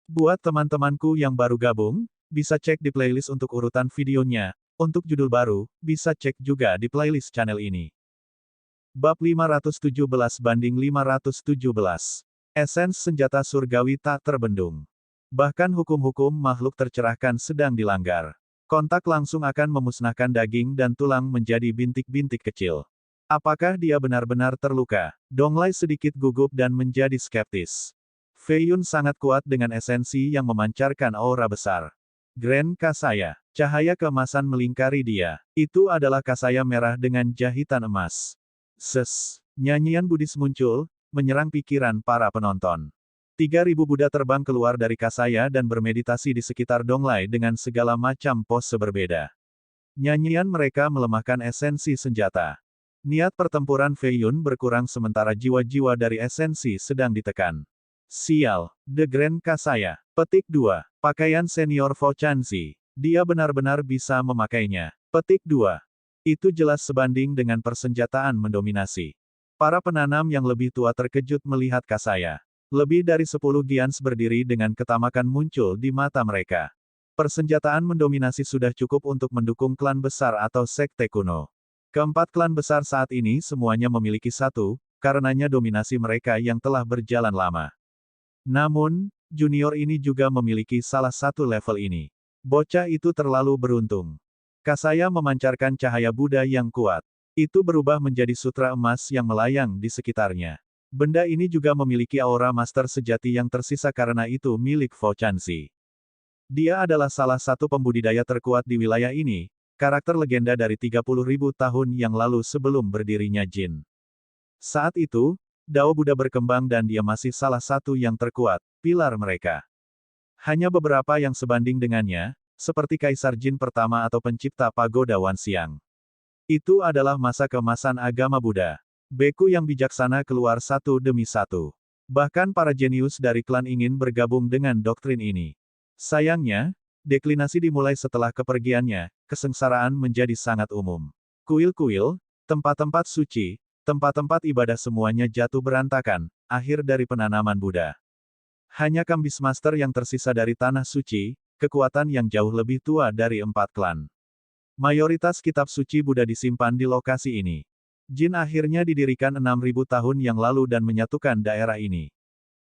Buat teman-temanku yang baru gabung, bisa cek di playlist untuk urutan videonya. Untuk judul baru, bisa cek juga di playlist channel ini. Bab 517 banding 517. Esens senjata surgawi tak terbendung. Bahkan hukum-hukum makhluk tercerahkan sedang dilanggar. Kontak langsung akan memusnahkan daging dan tulang menjadi bintik-bintik kecil. Apakah dia benar-benar terluka? Donglai sedikit gugup dan menjadi skeptis. Fei Yun sangat kuat dengan esensi yang memancarkan aura besar. Grand Kasaya. Cahaya keemasan melingkari dia. Itu adalah kasaya merah dengan jahitan emas. Nyanyian Buddhis muncul, menyerang pikiran para penonton. 3.000 Buddha terbang keluar dari kasaya dan bermeditasi di sekitar Donglai dengan segala macam pose berbeda. Nyanyian mereka melemahkan esensi senjata. Niat pertempuran Fei Yun berkurang sementara jiwa-jiwa dari esensi sedang ditekan. Sial, The Grand Kasaya. Petik 2. Pakaian senior Fo Chanzi. Dia benar-benar bisa memakainya. Petik 2. Itu jelas sebanding dengan persenjataan mendominasi. Para penanam yang lebih tua terkejut melihat kasaya. Lebih dari 10 giants berdiri dengan ketamakan muncul di mata mereka. Persenjataan mendominasi sudah cukup untuk mendukung klan besar atau sekte kuno. Keempat klan besar saat ini semuanya memiliki satu, karenanya dominasi mereka yang telah berjalan lama. Namun, junior ini juga memiliki salah satu level ini. Bocah itu terlalu beruntung. Kasaya memancarkan cahaya Buddha yang kuat. Itu berubah menjadi sutra emas yang melayang di sekitarnya. Benda ini juga memiliki aura master sejati yang tersisa karena itu milik Fo Chanzi. Dia adalah salah satu pembudidaya terkuat di wilayah ini, karakter legenda dari 30.000 tahun yang lalu sebelum berdirinya Jin. Saat itu, Dao Buddha berkembang dan dia masih salah satu yang terkuat, pilar mereka. Hanya beberapa yang sebanding dengannya, seperti Kaisar Jin pertama atau pencipta pagoda Wanxiang. Itu adalah masa keemasan agama Buddha. Beku yang bijaksana keluar satu demi satu. Bahkan para jenius dari klan ingin bergabung dengan doktrin ini. Sayangnya, deklinasi dimulai setelah kepergiannya, kesengsaraan menjadi sangat umum. Kuil-kuil, tempat-tempat suci, tempat-tempat ibadah semuanya jatuh berantakan, akhir dari penanaman Buddha. Hanya Kambis Master yang tersisa dari tanah suci, kekuatan yang jauh lebih tua dari 4 klan. Mayoritas kitab suci Buddha disimpan di lokasi ini. Jin akhirnya didirikan 6.000 tahun yang lalu dan menyatukan daerah ini.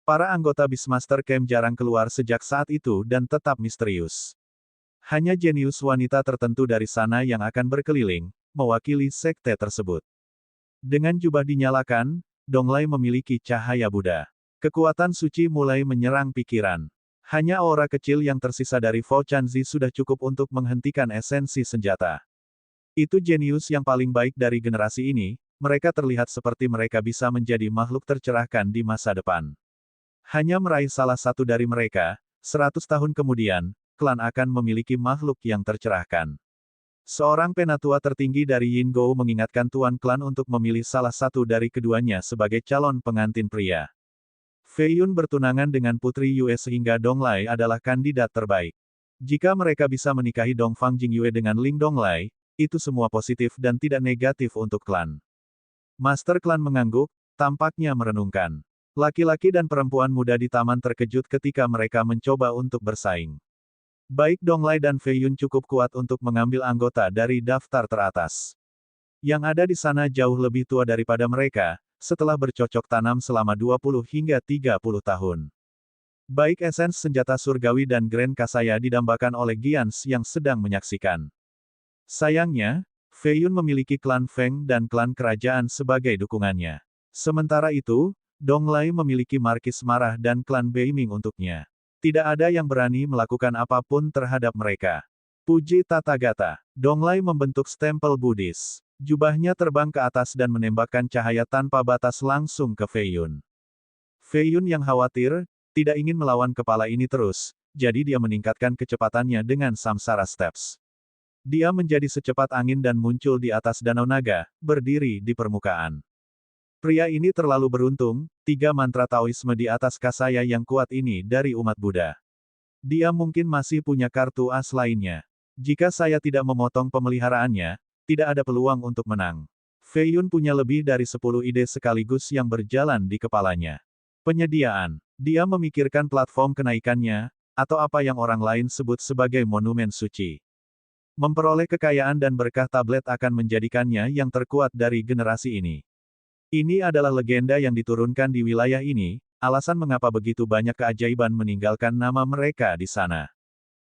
Para anggota Beastmaster Camp jarang keluar sejak saat itu dan tetap misterius. Hanya jenius wanita tertentu dari sana yang akan berkeliling, mewakili sekte tersebut. Dengan jubah dinyalakan, Donglai memiliki cahaya Buddha. Kekuatan suci mulai menyerang pikiran. Hanya aura kecil yang tersisa dari Fo Chanzi sudah cukup untuk menghentikan esensi senjata. Itu jenius yang paling baik dari generasi ini, mereka terlihat seperti mereka bisa menjadi makhluk tercerahkan di masa depan. Hanya meraih salah satu dari mereka, 100 tahun kemudian, klan akan memiliki makhluk yang tercerahkan. Seorang penatua tertinggi dari Yingou mengingatkan tuan klan untuk memilih salah satu dari keduanya sebagai calon pengantin pria. Fei Yun bertunangan dengan Putri Yue sehingga Donglai adalah kandidat terbaik. Jika mereka bisa menikahi Dongfang Jingyue dengan Ling Donglai, itu semua positif dan tidak negatif untuk klan. Master klan mengangguk, tampaknya merenungkan. Laki-laki dan perempuan muda di taman terkejut ketika mereka mencoba untuk bersaing. Baik Donglai dan Fei Yun cukup kuat untuk mengambil anggota dari daftar teratas. Yang ada di sana jauh lebih tua daripada mereka, setelah bercocok tanam selama 20 hingga 30 tahun. Baik esens senjata surgawi dan Grand Kasaya didambakan oleh Giants yang sedang menyaksikan. Sayangnya, Fei Yun memiliki klan Feng dan klan kerajaan sebagai dukungannya. Sementara itu, Donglai memiliki Markis Marah dan klan Beiming untuknya. Tidak ada yang berani melakukan apapun terhadap mereka. Puji Tathagata. Donglai membentuk stempel Buddhis. Jubahnya terbang ke atas dan menembakkan cahaya tanpa batas langsung ke Fei Yun. Fei Yun yang khawatir, tidak ingin melawan kepala ini terus, jadi dia meningkatkan kecepatannya dengan Samsara Steps. Dia menjadi secepat angin dan muncul di atas danau naga, berdiri di permukaan. Pria ini terlalu beruntung, 3 mantra Taoisme di atas kasaya yang kuat ini dari umat Buddha. Dia mungkin masih punya kartu as lainnya. Jika saya tidak memotong pemeliharaannya, tidak ada peluang untuk menang. Fei Yun punya lebih dari 10 ide sekaligus yang berjalan di kepalanya. Penyediaan. Dia memikirkan platform kenaikannya, atau apa yang orang lain sebut sebagai monumen suci. Memperoleh kekayaan dan berkah tablet akan menjadikannya yang terkuat dari generasi ini. Ini adalah legenda yang diturunkan di wilayah ini, alasan mengapa begitu banyak keajaiban meninggalkan nama mereka di sana.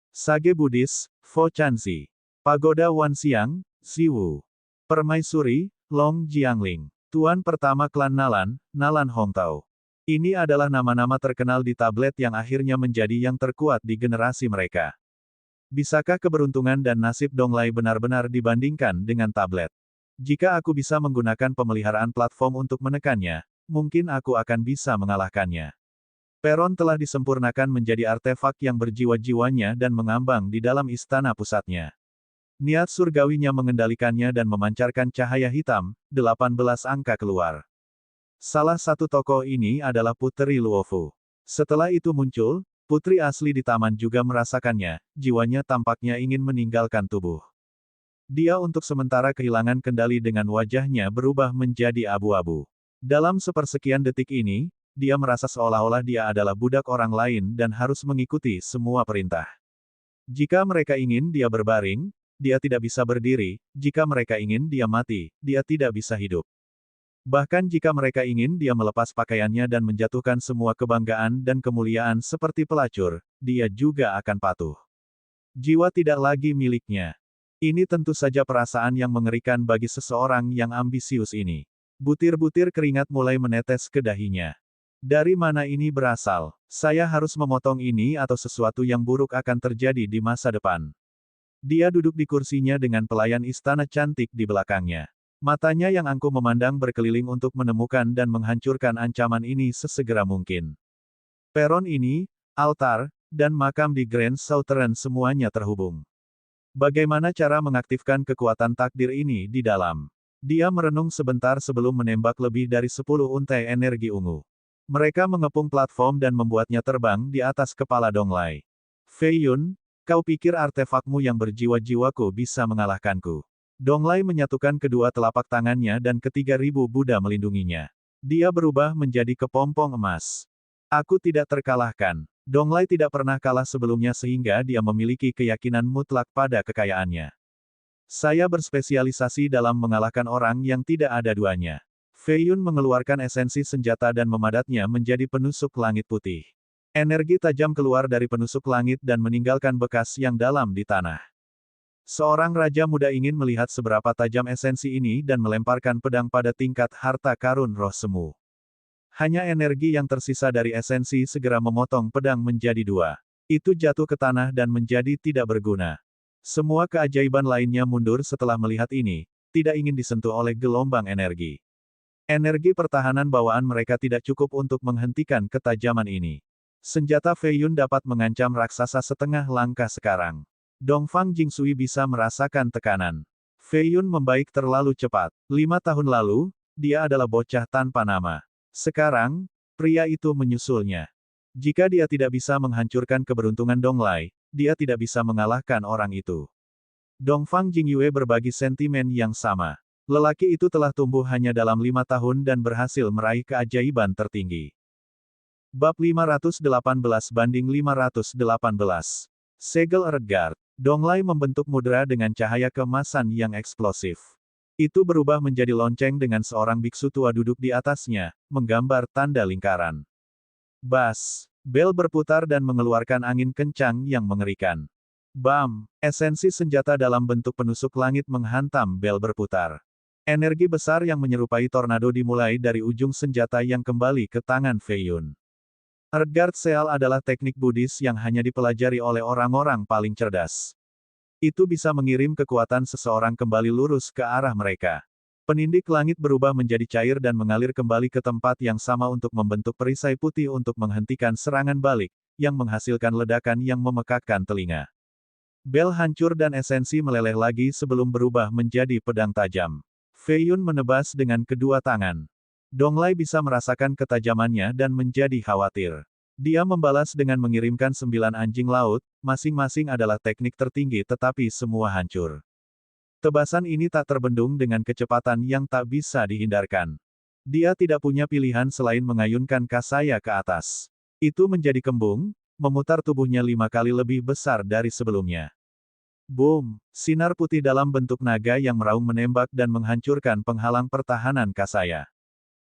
Sage Buddhis, Fo Chanzi. Pagoda Wanxiang, Ziwu. Permaisuri, Long Jiangling. Tuan pertama klan Nalan, Nalan Hongtao. Ini adalah nama-nama terkenal di tablet yang akhirnya menjadi yang terkuat di generasi mereka. Bisakah keberuntungan dan nasib Donglai benar-benar dibandingkan dengan tablet? Jika aku bisa menggunakan pemeliharaan platform untuk menekannya, mungkin aku akan bisa mengalahkannya. Peron telah disempurnakan menjadi artefak yang berjiwa-jiwanya dan mengambang di dalam istana pusatnya. Niat surgawinya mengendalikannya dan memancarkan cahaya hitam, 18 angka keluar. Salah satu tokoh ini adalah Puteri Luofu. Setelah itu muncul, putri asli di taman juga merasakannya, jiwanya tampaknya ingin meninggalkan tubuh. Dia untuk sementara kehilangan kendali dengan wajahnya berubah menjadi abu-abu. Dalam sepersekian detik ini, dia merasa seolah-olah dia adalah budak orang lain dan harus mengikuti semua perintah. Jika mereka ingin dia berbaring, dia tidak bisa berdiri, jika mereka ingin dia mati, dia tidak bisa hidup. Bahkan jika mereka ingin dia melepas pakaiannya dan menjatuhkan semua kebanggaan dan kemuliaan seperti pelacur, dia juga akan patuh. Jiwa tidak lagi miliknya. Ini tentu saja perasaan yang mengerikan bagi seseorang yang ambisius ini. Butir-butir keringat mulai menetes ke dahinya. Dari mana ini berasal? Saya harus memotong ini atau sesuatu yang buruk akan terjadi di masa depan. Dia duduk di kursinya dengan pelayan istana cantik di belakangnya. Matanya yang angkuh memandang berkeliling untuk menemukan dan menghancurkan ancaman ini sesegera mungkin. Peron ini, altar, dan makam di Grand Southern semuanya terhubung. Bagaimana cara mengaktifkan kekuatan takdir ini di dalam? Dia merenung sebentar sebelum menembak lebih dari 10 untai energi ungu. Mereka mengepung platform dan membuatnya terbang di atas kepala Donglai. Fei Yun, kau pikir artefakmu yang berjiwa-jiwaku bisa mengalahkanku? Donglai menyatukan kedua telapak tangannya dan ke-3000 Buddha melindunginya. Dia berubah menjadi kepompong emas. Aku tidak terkalahkan. Donglai tidak pernah kalah sebelumnya sehingga dia memiliki keyakinan mutlak pada kekayaannya. Saya berspesialisasi dalam mengalahkan orang yang tidak ada duanya. Fei Yun mengeluarkan esensi senjata dan memadatnya menjadi penusuk langit putih. Energi tajam keluar dari penusuk langit dan meninggalkan bekas yang dalam di tanah. Seorang raja muda ingin melihat seberapa tajam esensi ini dan melemparkan pedang pada tingkat harta karun roh semu. Hanya energi yang tersisa dari esensi segera memotong pedang menjadi dua. Itu jatuh ke tanah dan menjadi tidak berguna. Semua keajaiban lainnya mundur setelah melihat ini, tidak ingin disentuh oleh gelombang energi. Energi pertahanan bawaan mereka tidak cukup untuk menghentikan ketajaman ini. Senjata Fei Yun dapat mengancam raksasa setengah langkah sekarang. Dongfang Jingsui bisa merasakan tekanan. Fei Yun membaik terlalu cepat. 5 tahun lalu, dia adalah bocah tanpa nama. Sekarang, pria itu menyusulnya. Jika dia tidak bisa menghancurkan keberuntungan Donglai, dia tidak bisa mengalahkan orang itu. Dongfang Jingyue berbagi sentimen yang sama. Lelaki itu telah tumbuh hanya dalam 5 tahun dan berhasil meraih keajaiban tertinggi. Bab 518 banding 518. Segel Eredgard. Donglai membentuk mudra dengan cahaya keemasan yang eksplosif. Itu berubah menjadi lonceng dengan seorang biksu tua duduk di atasnya, menggambar tanda lingkaran. Bas. Bel berputar dan mengeluarkan angin kencang yang mengerikan. Bam! Esensi senjata dalam bentuk penusuk langit menghantam bel berputar. Energi besar yang menyerupai tornado dimulai dari ujung senjata yang kembali ke tangan Fei Yun. Eredgard Seal adalah teknik Buddhis yang hanya dipelajari oleh orang-orang paling cerdas. Itu bisa mengirim kekuatan seseorang kembali lurus ke arah mereka. Penindik langit berubah menjadi cair dan mengalir kembali ke tempat yang sama untuk membentuk perisai putih untuk menghentikan serangan balik, yang menghasilkan ledakan yang memekakkan telinga. Bel hancur dan esensi meleleh lagi sebelum berubah menjadi pedang tajam. Fei Yun menebas dengan kedua tangan. Donglai bisa merasakan ketajamannya dan menjadi khawatir. Dia membalas dengan mengirimkan 9 anjing laut, masing-masing adalah teknik tertinggi tetapi semua hancur. Tebasan ini tak terbendung dengan kecepatan yang tak bisa dihindarkan. Dia tidak punya pilihan selain mengayunkan Kasaya ke atas. Itu menjadi kembung, memutar tubuhnya 5 kali lebih besar dari sebelumnya. Boom! Sinar putih dalam bentuk naga yang meraung menembak dan menghancurkan penghalang pertahanan Kasaya.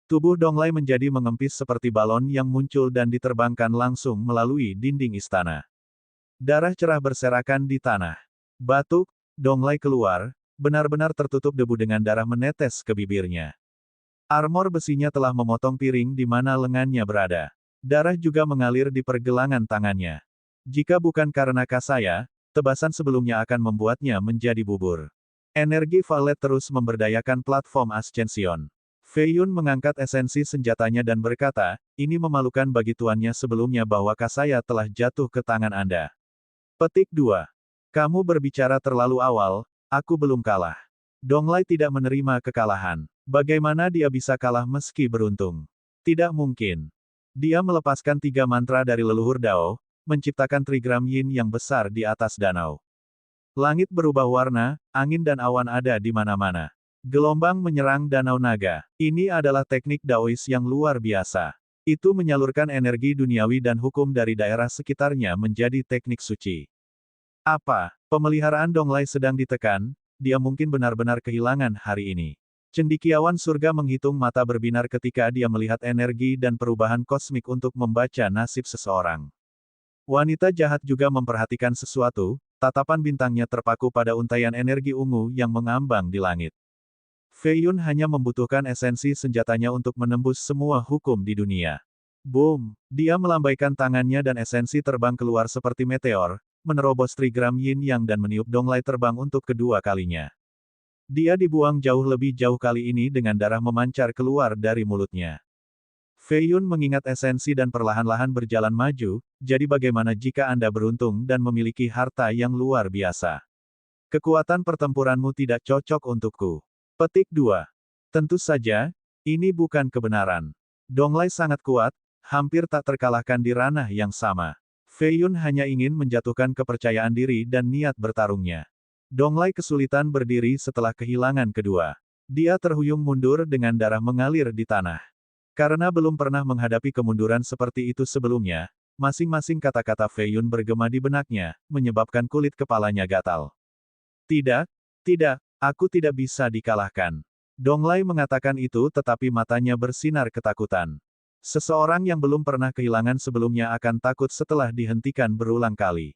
Tubuh Donglai menjadi mengempis seperti balon yang muncul dan diterbangkan langsung melalui dinding istana. Darah cerah berserakan di tanah. Batuk, Donglai keluar, benar-benar tertutup debu dengan darah menetes ke bibirnya. Armor besinya telah memotong piring di mana lengannya berada. Darah juga mengalir di pergelangan tangannya. Jika bukan karena Kasaya, tebasan sebelumnya akan membuatnya menjadi bubur. Energi Valet terus memberdayakan platform Ascension. Fei Yun mengangkat esensi senjatanya dan berkata, ini memalukan bagi tuannya sebelumnya bahwa Kasaya telah jatuh ke tangan Anda. Petik 2. Kamu berbicara terlalu awal, aku belum kalah. Donglai tidak menerima kekalahan. Bagaimana dia bisa kalah meski beruntung? Tidak mungkin. Dia melepaskan 3 mantra dari leluhur Dao, menciptakan trigram yin yang besar di atas danau. Langit berubah warna, angin dan awan ada di mana-mana. Gelombang menyerang danau naga. Ini adalah teknik Daois yang luar biasa. Itu menyalurkan energi duniawi dan hukum dari daerah sekitarnya menjadi teknik suci. Apa? Pemeliharaan Donglai sedang ditekan, dia mungkin benar-benar kehilangan hari ini. Cendekiawan surga menghitung mata berbinar ketika dia melihat energi dan perubahan kosmik untuk membaca nasib seseorang. Wanita jahat juga memperhatikan sesuatu, tatapan bintangnya terpaku pada untaian energi ungu yang mengambang di langit. Fei Yun hanya membutuhkan esensi senjatanya untuk menembus semua hukum di dunia. Boom! Dia melambaikan tangannya dan esensi terbang keluar seperti meteor, menerobos trigram yin yang dan meniup Donglai terbang untuk kedua kalinya. Dia dibuang lebih jauh kali ini dengan darah memancar keluar dari mulutnya. Fei Yun mengingat esensi dan perlahan-lahan berjalan maju, jadi bagaimana jika Anda beruntung dan memiliki harta yang luar biasa? Kekuatan pertempuranmu tidak cocok untukku. Petik 2. Tentu saja, ini bukan kebenaran. Donglai sangat kuat, hampir tak terkalahkan di ranah yang sama. Fei Yun hanya ingin menjatuhkan kepercayaan diri dan niat bertarungnya. Donglai kesulitan berdiri setelah kehilangan kedua. Dia terhuyung mundur dengan darah mengalir di tanah. Karena belum pernah menghadapi kemunduran seperti itu sebelumnya, masing-masing kata-kata Fei Yun bergema di benaknya, menyebabkan kulit kepalanya gatal. Tidak, tidak. Aku tidak bisa dikalahkan. Donglai mengatakan itu tetapi matanya bersinar ketakutan. Seseorang yang belum pernah kehilangan sebelumnya akan takut setelah dihentikan berulang kali.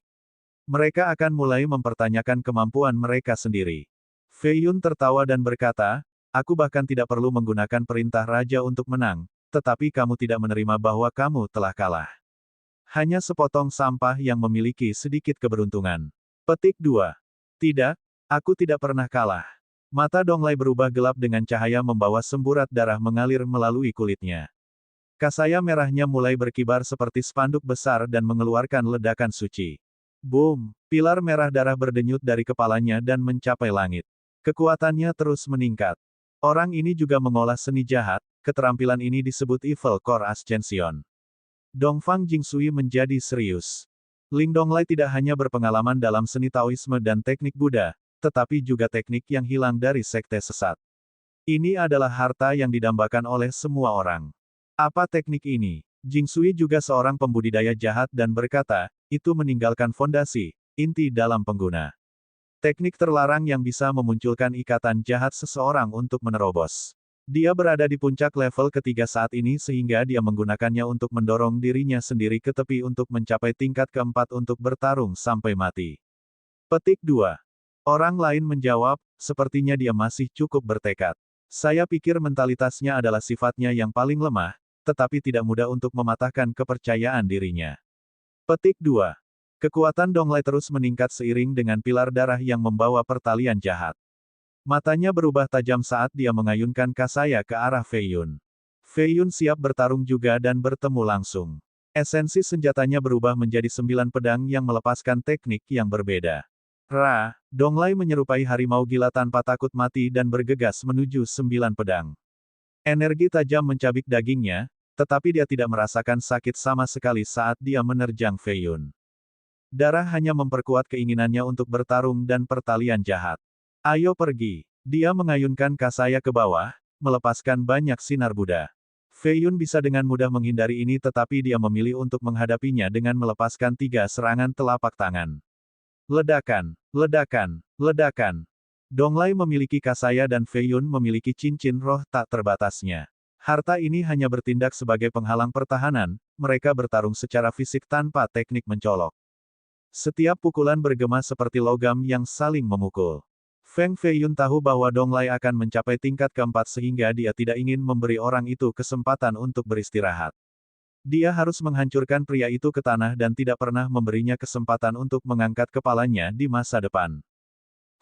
Mereka akan mulai mempertanyakan kemampuan mereka sendiri. Fei Yun tertawa dan berkata, aku bahkan tidak perlu menggunakan perintah raja untuk menang, tetapi kamu tidak menerima bahwa kamu telah kalah. Hanya sepotong sampah yang memiliki sedikit keberuntungan. Petik 2. Tidak. Aku tidak pernah kalah. Mata Donglai berubah gelap dengan cahaya membawa semburat darah mengalir melalui kulitnya. Kasaya merahnya mulai berkibar seperti spanduk besar dan mengeluarkan ledakan suci. Boom! Pilar merah darah berdenyut dari kepalanya dan mencapai langit. Kekuatannya terus meningkat. Orang ini juga mengolah seni jahat, keterampilan ini disebut Evil Core Ascension. Dongfang Jingsui menjadi serius. Ling Donglai tidak hanya berpengalaman dalam seni Taoisme dan teknik Buddha, tetapi juga teknik yang hilang dari sekte sesat. Ini adalah harta yang didambakan oleh semua orang. Apa teknik ini? Jingsui juga seorang pembudidaya jahat dan berkata, itu meninggalkan fondasi, inti dalam pengguna. Teknik terlarang yang bisa memunculkan ikatan jahat seseorang untuk menerobos. Dia berada di puncak level ketiga saat ini sehingga dia menggunakannya untuk mendorong dirinya sendiri ke tepi untuk mencapai tingkat keempat untuk bertarung sampai mati. Petik 2. Orang lain menjawab, sepertinya dia masih cukup bertekad. Saya pikir mentalitasnya adalah sifatnya yang paling lemah, tetapi tidak mudah untuk mematahkan kepercayaan dirinya. Petik 2. Kekuatan Donglai terus meningkat seiring dengan pilar darah yang membawa pertalian jahat. Matanya berubah tajam saat dia mengayunkan Kasaya ke arah Fei Yun. Fei Yun siap bertarung juga dan bertemu langsung. Esensi senjatanya berubah menjadi 9 pedang yang melepaskan teknik yang berbeda. Donglai menyerupai harimau gila tanpa takut mati dan bergegas menuju 9 pedang. Energi tajam mencabik dagingnya, tetapi dia tidak merasakan sakit sama sekali saat dia menerjang Fei Yun. Darah hanya memperkuat keinginannya untuk bertarung dan pertalian jahat. Ayo pergi. Dia mengayunkan Kasaya ke bawah, melepaskan banyak sinar Buddha. Fei Yun bisa dengan mudah menghindari ini tetapi dia memilih untuk menghadapinya dengan melepaskan 3 serangan telapak tangan. Ledakan, ledakan, ledakan. Donglai memiliki kasaya dan Fei Yun memiliki cincin roh tak terbatasnya. Harta ini hanya bertindak sebagai penghalang pertahanan, mereka bertarung secara fisik tanpa teknik mencolok. Setiap pukulan bergema seperti logam yang saling memukul. Feng Fei Yun tahu bahwa Donglai akan mencapai tingkat keempat sehingga dia tidak ingin memberi orang itu kesempatan untuk beristirahat. Dia harus menghancurkan pria itu ke tanah dan tidak pernah memberinya kesempatan untuk mengangkat kepalanya di masa depan.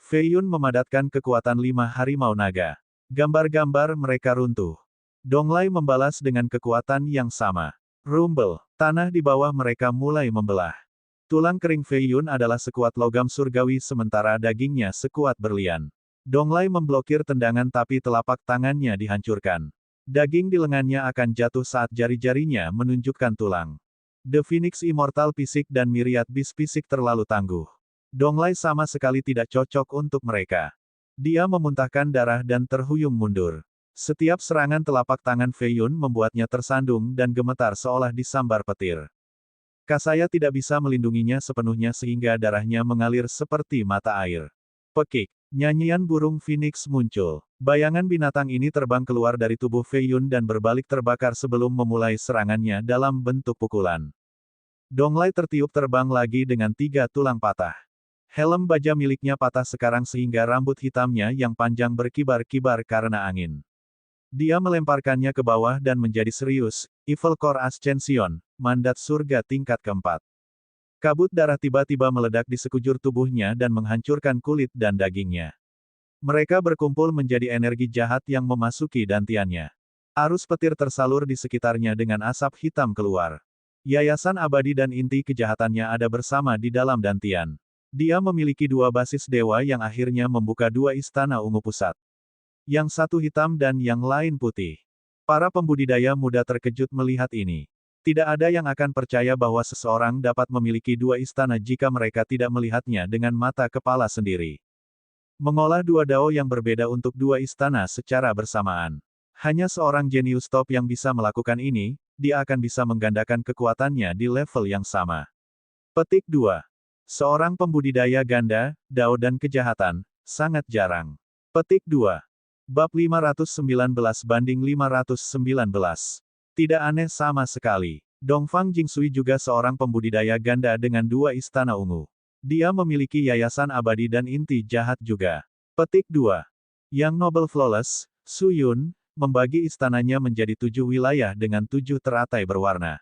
Fei Yun memadatkan kekuatan 5 harimau naga. Gambar-gambar mereka runtuh. Donglai membalas dengan kekuatan yang sama. Rumble, tanah di bawah mereka mulai membelah. Tulang kering Fei Yun adalah sekuat logam surgawi sementara dagingnya sekuat berlian. Donglai memblokir tendangan tapi telapak tangannya dihancurkan. Daging di lengannya akan jatuh saat jari-jarinya menunjukkan tulang. The Phoenix Immortal Fisik dan Myriad Beast Fisik terlalu tangguh. Donglai sama sekali tidak cocok untuk mereka. Dia memuntahkan darah dan terhuyung mundur. Setiap serangan telapak tangan Fei Yun membuatnya tersandung dan gemetar seolah disambar petir. Kasaya tidak bisa melindunginya sepenuhnya sehingga darahnya mengalir seperti mata air. Pekik, nyanyian burung Phoenix muncul. Bayangan binatang ini terbang keluar dari tubuh Fei Yun dan berbalik terbakar sebelum memulai serangannya dalam bentuk pukulan. Donglai tertiup terbang lagi dengan 3 tulang patah. Helm baja miliknya patah sekarang sehingga rambut hitamnya yang panjang berkibar-kibar karena angin. Dia melemparkannya ke bawah dan menjadi serius, Evil Core Ascension, mandat surga tingkat keempat. Kabut darah tiba-tiba meledak di sekujur tubuhnya dan menghancurkan kulit dan dagingnya. Mereka berkumpul menjadi energi jahat yang memasuki dantiannya. Arus petir tersalur di sekitarnya dengan asap hitam keluar. Yayasan abadi dan inti kejahatannya ada bersama di dalam dantian. Dia memiliki 2 basis dewa yang akhirnya membuka 2 istana ungu pusat. Yang satu hitam dan yang lain putih. Para pembudidaya muda terkejut melihat ini. Tidak ada yang akan percaya bahwa seseorang dapat memiliki 2 istana jika mereka tidak melihatnya dengan mata kepala sendiri. Mengolah 2 dao yang berbeda untuk 2 istana secara bersamaan. Hanya seorang jenius top yang bisa melakukan ini, dia akan bisa menggandakan kekuatannya di level yang sama. Petik 2. Seorang pembudidaya ganda, dao dan kejahatan, sangat jarang. Petik 2. Bab 519/519. Tidak aneh sama sekali. Dongfang Jingsui juga seorang pembudidaya ganda dengan 2 istana ungu. Dia memiliki yayasan abadi dan inti jahat juga. Petik 2. Yang Noble Flawless, Su Yun, membagi istananya menjadi 7 wilayah dengan 7 teratai berwarna.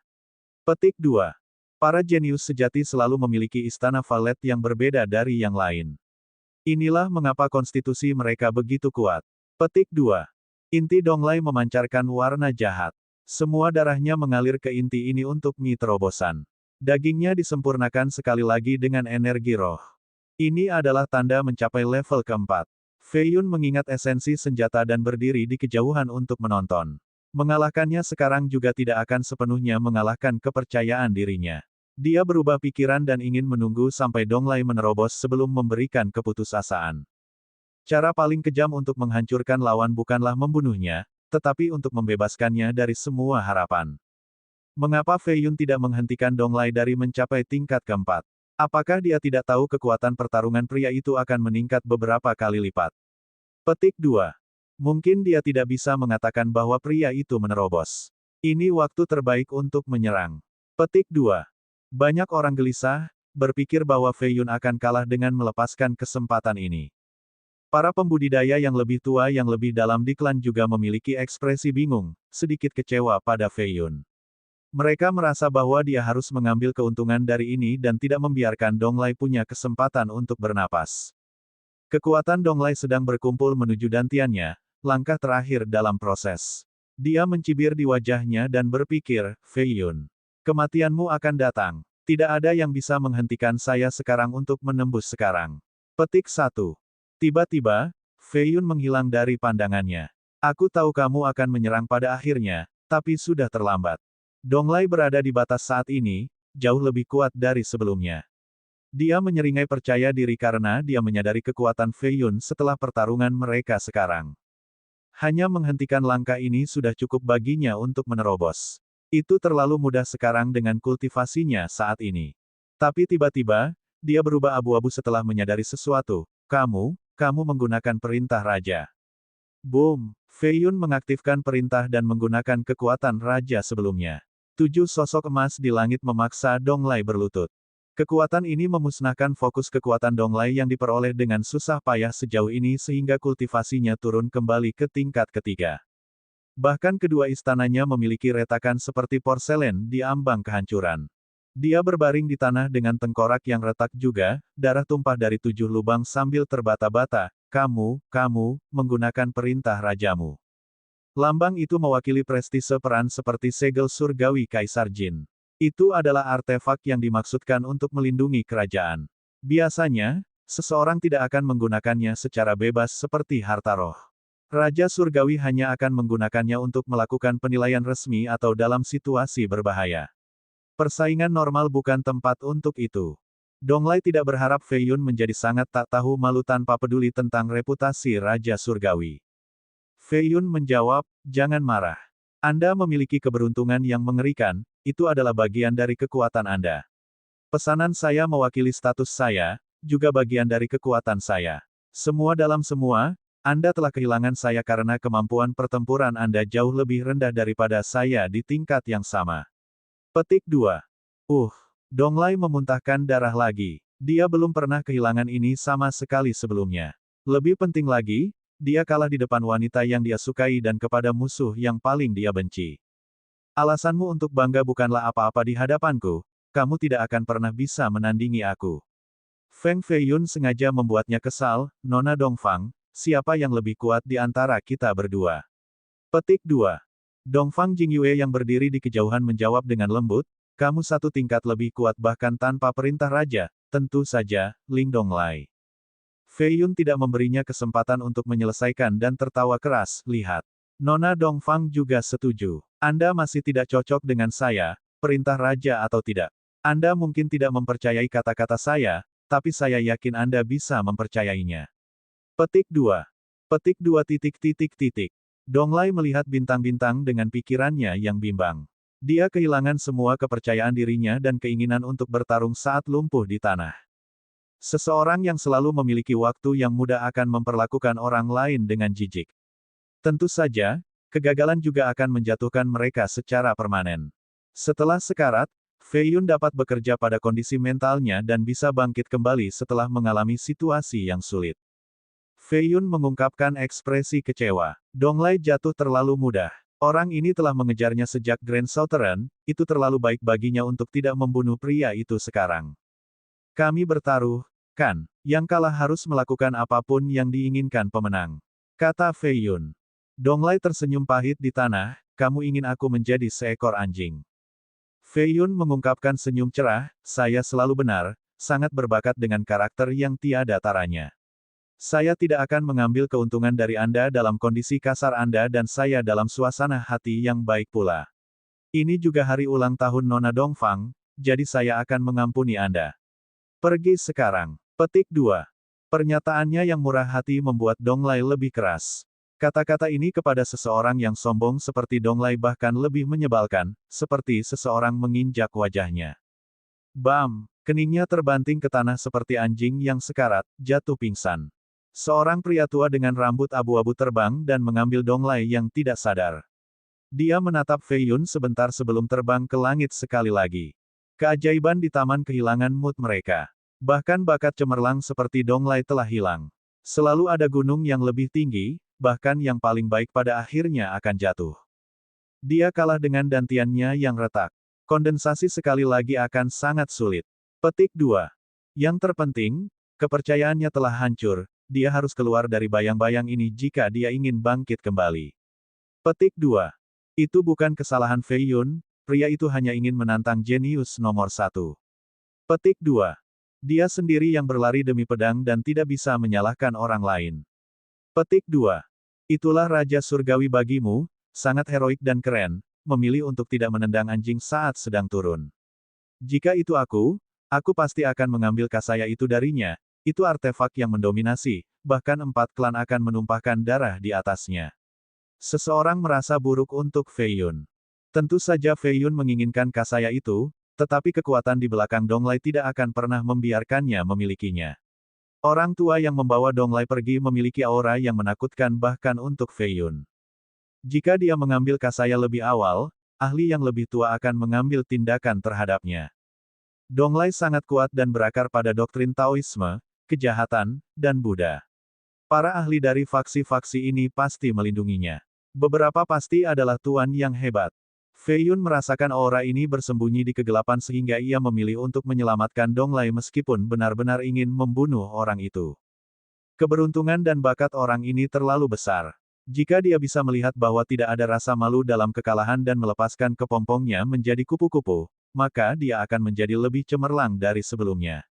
Petik 2. Para jenius sejati selalu memiliki istana valet yang berbeda dari yang lain. Inilah mengapa konstitusi mereka begitu kuat. Petik 2. Inti Donglai memancarkan warna jahat. Semua darahnya mengalir ke inti ini untuk terobosan. Dagingnya disempurnakan sekali lagi dengan energi roh. Ini adalah tanda mencapai level keempat. Fei Yun mengingat esensi senjata dan berdiri di kejauhan untuk menonton. Mengalahkannya sekarang juga tidak akan sepenuhnya mengalahkan kepercayaan dirinya. Dia berubah pikiran dan ingin menunggu sampai Donglai menerobos sebelum memberikan keputusasaan. Cara paling kejam untuk menghancurkan lawan bukanlah membunuhnya, tetapi untuk membebaskannya dari semua harapan. Mengapa Fei Yun tidak menghentikan Donglai dari mencapai tingkat keempat? Apakah dia tidak tahu kekuatan pertarungan pria itu akan meningkat beberapa kali lipat? Petik 2. Mungkin dia tidak bisa mengatakan bahwa pria itu menerobos. Ini waktu terbaik untuk menyerang. Petik 2. Banyak orang gelisah, berpikir bahwa Fei Yun akan kalah dengan melepaskan kesempatan ini. Para pembudidaya yang lebih tua yang lebih dalam di klan juga memiliki ekspresi bingung, sedikit kecewa pada Fei Yun. Mereka merasa bahwa dia harus mengambil keuntungan dari ini dan tidak membiarkan Donglai punya kesempatan untuk bernapas. Kekuatan Donglai sedang berkumpul menuju dantiannya, langkah terakhir dalam proses. Dia mencibir di wajahnya dan berpikir, Fei Yun, kematianmu akan datang. Tidak ada yang bisa menghentikan saya sekarang untuk menembus sekarang. Petik 1. Tiba-tiba, Fei Yun menghilang dari pandangannya. Aku tahu kamu akan menyerang pada akhirnya, tapi sudah terlambat. Donglai berada di batas saat ini, jauh lebih kuat dari sebelumnya. Dia menyeringai percaya diri karena dia menyadari kekuatan Fei Yun setelah pertarungan mereka sekarang. Hanya menghentikan langkah ini sudah cukup baginya untuk menerobos. Itu terlalu mudah sekarang dengan kultivasinya saat ini. Tapi tiba-tiba, dia berubah abu-abu setelah menyadari sesuatu. Kamu menggunakan perintah raja. Boom! Fei Yun mengaktifkan perintah dan menggunakan kekuatan raja sebelumnya. 7 sosok emas di langit memaksa Dong Lai berlutut. Kekuatan ini memusnahkan fokus kekuatan Dong Lai yang diperoleh dengan susah payah sejauh ini sehingga kultivasinya turun kembali ke tingkat ketiga. Bahkan kedua istananya memiliki retakan seperti porselen di ambang kehancuran. Dia berbaring di tanah dengan tengkorak yang retak juga, darah tumpah dari 7 lubang sambil terbata-bata. Kamu, menggunakan perintah rajamu. Lambang itu mewakili prestise peran seperti segel surgawi Kaisar Jin. Itu adalah artefak yang dimaksudkan untuk melindungi kerajaan. Biasanya, seseorang tidak akan menggunakannya secara bebas seperti harta roh. Raja surgawi hanya akan menggunakannya untuk melakukan penilaian resmi atau dalam situasi berbahaya. Persaingan normal bukan tempat untuk itu. Dong Lai tidak berharap Fei Yun menjadi sangat tak tahu malu tanpa peduli tentang reputasi Raja Surgawi. Fei Yun menjawab, jangan marah. Anda memiliki keberuntungan yang mengerikan, itu adalah bagian dari kekuatan Anda. Pesanan saya mewakili status saya, juga bagian dari kekuatan saya. Semua dalam semua, Anda telah kehilangan saya karena kemampuan pertempuran Anda jauh lebih rendah daripada saya di tingkat yang sama. Petik 2. Dong Lai memuntahkan darah lagi. Dia belum pernah kehilangan ini sama sekali sebelumnya. Lebih penting lagi, dia kalah di depan wanita yang dia sukai dan kepada musuh yang paling dia benci. Alasanmu untuk bangga bukanlah apa-apa di hadapanku, kamu tidak akan pernah bisa menandingi aku. Feng Fei Yun sengaja membuatnya kesal, Nona Dongfang, siapa yang lebih kuat di antara kita berdua? Petik 2. Dongfang Jingyue yang berdiri di kejauhan menjawab dengan lembut, kamu satu tingkat lebih kuat bahkan tanpa perintah raja, tentu saja, Ling Dong Lai. Fei Yun tidak memberinya kesempatan untuk menyelesaikan dan tertawa keras, lihat. Nona Dongfang juga setuju. Anda masih tidak cocok dengan saya, perintah raja atau tidak. Anda mungkin tidak mempercayai kata-kata saya, tapi saya yakin Anda bisa mempercayainya. Petik 2. Petik 2. Dong Lai melihat bintang-bintang dengan pikirannya yang bimbang. Dia kehilangan semua kepercayaan dirinya dan keinginan untuk bertarung saat lumpuh di tanah. Seseorang yang selalu memiliki waktu yang mudah akan memperlakukan orang lain dengan jijik. Tentu saja, kegagalan juga akan menjatuhkan mereka secara permanen. Setelah sekarat, Fei Yun dapat bekerja pada kondisi mentalnya dan bisa bangkit kembali setelah mengalami situasi yang sulit. Fei Yun mengungkapkan ekspresi kecewa. Dong Lai jatuh terlalu mudah. Orang ini telah mengejarnya sejak Grand Southern, itu terlalu baik baginya untuk tidak membunuh pria itu sekarang. Kami bertaruh, kan? Yang kalah harus melakukan apapun yang diinginkan pemenang. Kata Fei Yun. Dong Lai tersenyum pahit di tanah, kamu ingin aku menjadi seekor anjing. Fei Yun mengungkapkan senyum cerah, saya selalu benar, sangat berbakat dengan karakter yang tiada taranya. Saya tidak akan mengambil keuntungan dari Anda dalam kondisi kasar Anda dan saya dalam suasana hati yang baik pula. Ini juga hari ulang tahun Nona Dongfang, jadi saya akan mengampuni Anda. Pergi sekarang. Petik 2. Pernyataannya yang murah hati membuat Dong Lai lebih keras. Kata-kata ini kepada seseorang yang sombong seperti Dong Lai bahkan lebih menyebalkan, seperti seseorang menginjak wajahnya. Bam! Keningnya terbanting ke tanah seperti anjing yang sekarat, jatuh pingsan. Seorang pria tua dengan rambut abu-abu terbang dan mengambil Dong Lai yang tidak sadar. Dia menatap Fei Yun sebentar sebelum terbang ke langit sekali lagi. Keajaiban di taman kehilangan mood mereka. Bahkan bakat cemerlang seperti Dong Lai telah hilang. Selalu ada gunung yang lebih tinggi, bahkan yang paling baik pada akhirnya akan jatuh. Dia kalah dengan dantiannya yang retak. Kondensasi sekali lagi akan sangat sulit. Petik 2. Yang terpenting, kepercayaannya telah hancur. Dia harus keluar dari bayang-bayang ini jika dia ingin bangkit kembali. Petik 2. Itu bukan kesalahan Fei Yun, pria itu hanya ingin menantang jenius nomor 1. Petik 2. Dia sendiri yang berlari demi pedang dan tidak bisa menyalahkan orang lain. Petik 2. Itulah Raja Surgawi bagimu, sangat heroik dan keren, memilih untuk tidak menendang anjing saat sedang turun. Jika itu aku pasti akan mengambil kasaya itu darinya. Itu artefak yang mendominasi, bahkan 4 klan akan menumpahkan darah di atasnya. Seseorang merasa buruk untuk Fei Yun. Tentu saja Fei Yun menginginkan kasaya itu, tetapi kekuatan di belakang Donglai tidak akan pernah membiarkannya memilikinya. Orang tua yang membawa Donglai pergi memiliki aura yang menakutkan bahkan untuk Fei Yun. Jika dia mengambil kasaya lebih awal, ahli yang lebih tua akan mengambil tindakan terhadapnya. Donglai sangat kuat dan berakar pada doktrin Taoisme, kejahatan, dan Buddha. Para ahli dari faksi-faksi ini pasti melindunginya. Beberapa pasti adalah tuan yang hebat. Fei Yun merasakan aura ini bersembunyi di kegelapan sehingga ia memilih untuk menyelamatkan Donglai meskipun benar-benar ingin membunuh orang itu. Keberuntungan dan bakat orang ini terlalu besar. Jika dia bisa melihat bahwa tidak ada rasa malu dalam kekalahan dan melepaskan kepompongnya menjadi kupu-kupu, maka dia akan menjadi lebih cemerlang dari sebelumnya.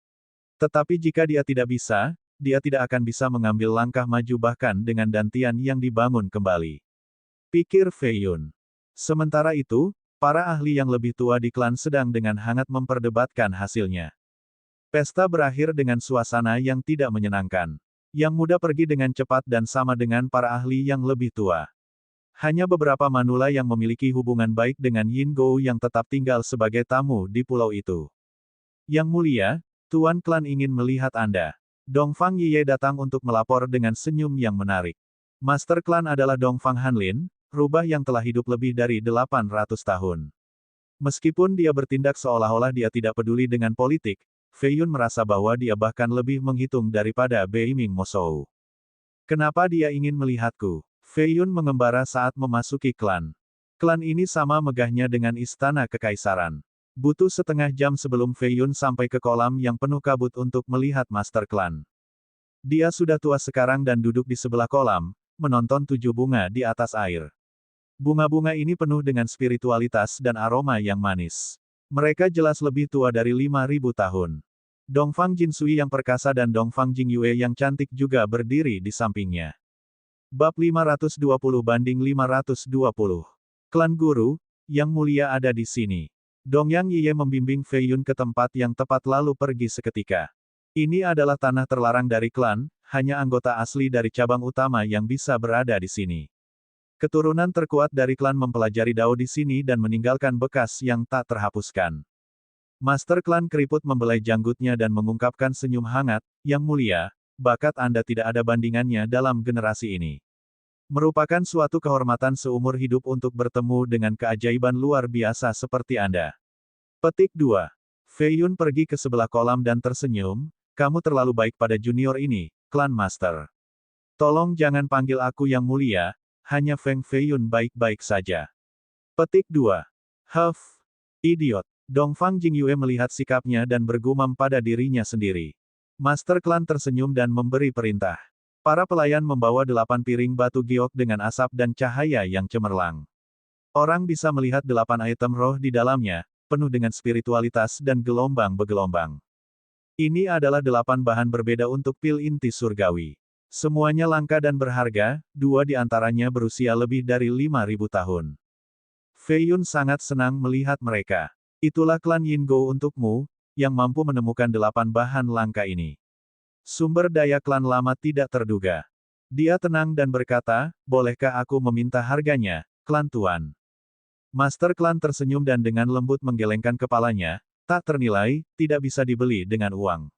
Tetapi jika dia tidak bisa, dia tidak akan bisa mengambil langkah maju bahkan dengan dantian yang dibangun kembali. Pikir Fei Yun. Sementara itu, para ahli yang lebih tua di klan sedang dengan hangat memperdebatkan hasilnya. Pesta berakhir dengan suasana yang tidak menyenangkan. Yang muda pergi dengan cepat dan sama dengan para ahli yang lebih tua. Hanya beberapa manula yang memiliki hubungan baik dengan Yin Gou yang tetap tinggal sebagai tamu di pulau itu. Yang mulia, Tuan Klan ingin melihat Anda. Dongfang Yiye datang untuk melapor dengan senyum yang menarik. Master Klan adalah Dongfang Hanlin, rubah yang telah hidup lebih dari 800 tahun. Meskipun dia bertindak seolah-olah dia tidak peduli dengan politik, Fei Yun merasa bahwa dia bahkan lebih menghitung daripada Beiming Mosou. Kenapa dia ingin melihatku? Fei Yun mengembara saat memasuki klan. Klan ini sama megahnya dengan istana kekaisaran. Butuh setengah jam sebelum Fei Yun sampai ke kolam yang penuh kabut untuk melihat Master Klan. Dia sudah tua sekarang dan duduk di sebelah kolam, menonton 7 bunga di atas air. Bunga-bunga ini penuh dengan spiritualitas dan aroma yang manis. Mereka jelas lebih tua dari 5.000 tahun. Dongfang Jinsui yang perkasa dan Dongfang Jingyue yang cantik juga berdiri di sampingnya. Bab 520-520. Klan Guru, yang mulia ada di sini. Dongyang Yiye membimbing Fei Yun ke tempat yang tepat lalu pergi seketika. Ini adalah tanah terlarang dari klan, hanya anggota asli dari cabang utama yang bisa berada di sini. Keturunan terkuat dari klan mempelajari Dao di sini dan meninggalkan bekas yang tak terhapuskan. Master Klan keriput membelai janggutnya dan mengungkapkan senyum hangat, "Yang mulia, bakat Anda tidak ada bandingannya dalam generasi ini. Merupakan suatu kehormatan seumur hidup untuk bertemu dengan keajaiban luar biasa seperti Anda." Petik 2. Fei Yun pergi ke sebelah kolam dan tersenyum, "Kamu terlalu baik pada junior ini, Klan Master. Tolong jangan panggil aku yang mulia, hanya Feng Fei Yun baik-baik saja." Petik 2. Huff. Idiot. Dongfang Jingyue melihat sikapnya dan bergumam pada dirinya sendiri. Master Klan tersenyum dan memberi perintah. Para pelayan membawa 8 piring batu giok dengan asap dan cahaya yang cemerlang. Orang bisa melihat 8 item roh di dalamnya, penuh dengan spiritualitas dan gelombang bergelombang. Ini adalah 8 bahan berbeda untuk pil inti surgawi. Semuanya langka dan berharga, 2 di antaranya berusia lebih dari 5.000 tahun. Fei Yun sangat senang melihat mereka. Itulah klan Yin Gou untukmu, yang mampu menemukan 8 bahan langka ini. Sumber daya klan lama tidak terduga. Dia tenang dan berkata, "Bolehkah aku meminta harganya, klan tuan?" Master Klan tersenyum dan dengan lembut menggelengkan kepalanya, "Tak ternilai, tidak bisa dibeli dengan uang."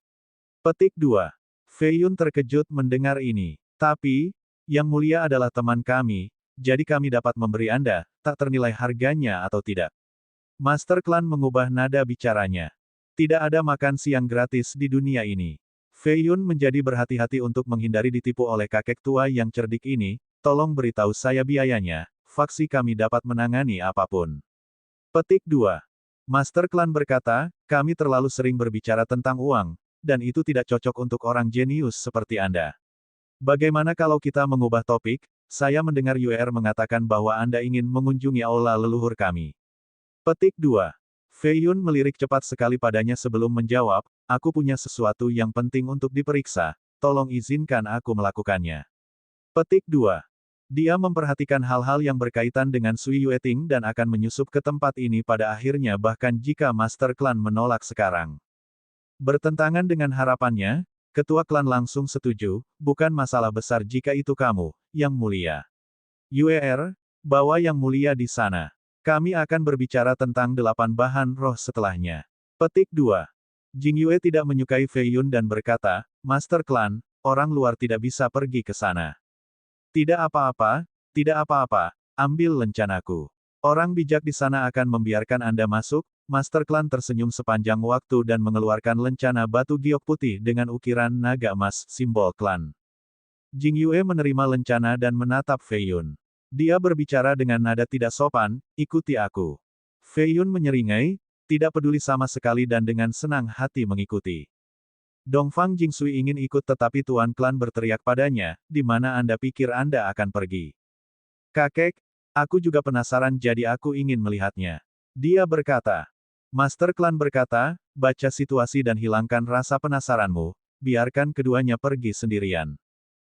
Petik 2. Fei Yun terkejut mendengar ini. "Tapi, yang mulia adalah teman kami, jadi kami dapat memberi Anda, tak ternilai harganya atau tidak." Master Klan mengubah nada bicaranya. "Tidak ada makan siang gratis di dunia ini." Fei Yun menjadi berhati-hati untuk menghindari ditipu oleh kakek tua yang cerdik ini, "Tolong beritahu saya biayanya, faksi kami dapat menangani apapun." Petik 2. Master Klan berkata, "Kami terlalu sering berbicara tentang uang, dan itu tidak cocok untuk orang jenius seperti Anda. Bagaimana kalau kita mengubah topik? Saya mendengar UR mengatakan bahwa Anda ingin mengunjungi aula leluhur kami." Petik 2. Fei Yun melirik cepat sekali padanya sebelum menjawab, "Aku punya sesuatu yang penting untuk diperiksa, tolong izinkan aku melakukannya." Petik 2. Dia memperhatikan hal-hal yang berkaitan dengan Sui Yueting dan akan menyusup ke tempat ini pada akhirnya bahkan jika Master Klan menolak sekarang. Bertentangan dengan harapannya, ketua klan langsung setuju, "Bukan masalah besar jika itu kamu, yang mulia." Yuer, bawa yang mulia di sana. Kami akan berbicara tentang 8 bahan roh setelahnya. Petik 2. Jing Yue tidak menyukai Fei Yun dan berkata, Master Klan, orang luar tidak bisa pergi ke sana. Tidak apa-apa, tidak apa-apa, ambil lencanaku. Orang bijak di sana akan membiarkan Anda masuk. Master Klan tersenyum sepanjang waktu dan mengeluarkan lencana batu giok putih dengan ukiran naga emas, simbol klan. Jing Yue menerima lencana dan menatap Fei Yun. Dia berbicara dengan nada tidak sopan, ikuti aku. Fei Yun menyeringai, tidak peduli sama sekali dan dengan senang hati mengikuti. Dongfang Jingsui ingin ikut tetapi Tuan Klan berteriak padanya, di mana Anda pikir Anda akan pergi? Kakek, aku juga penasaran jadi aku ingin melihatnya. Dia berkata. Master Klan berkata, baca situasi dan hilangkan rasa penasaranmu, biarkan keduanya pergi sendirian.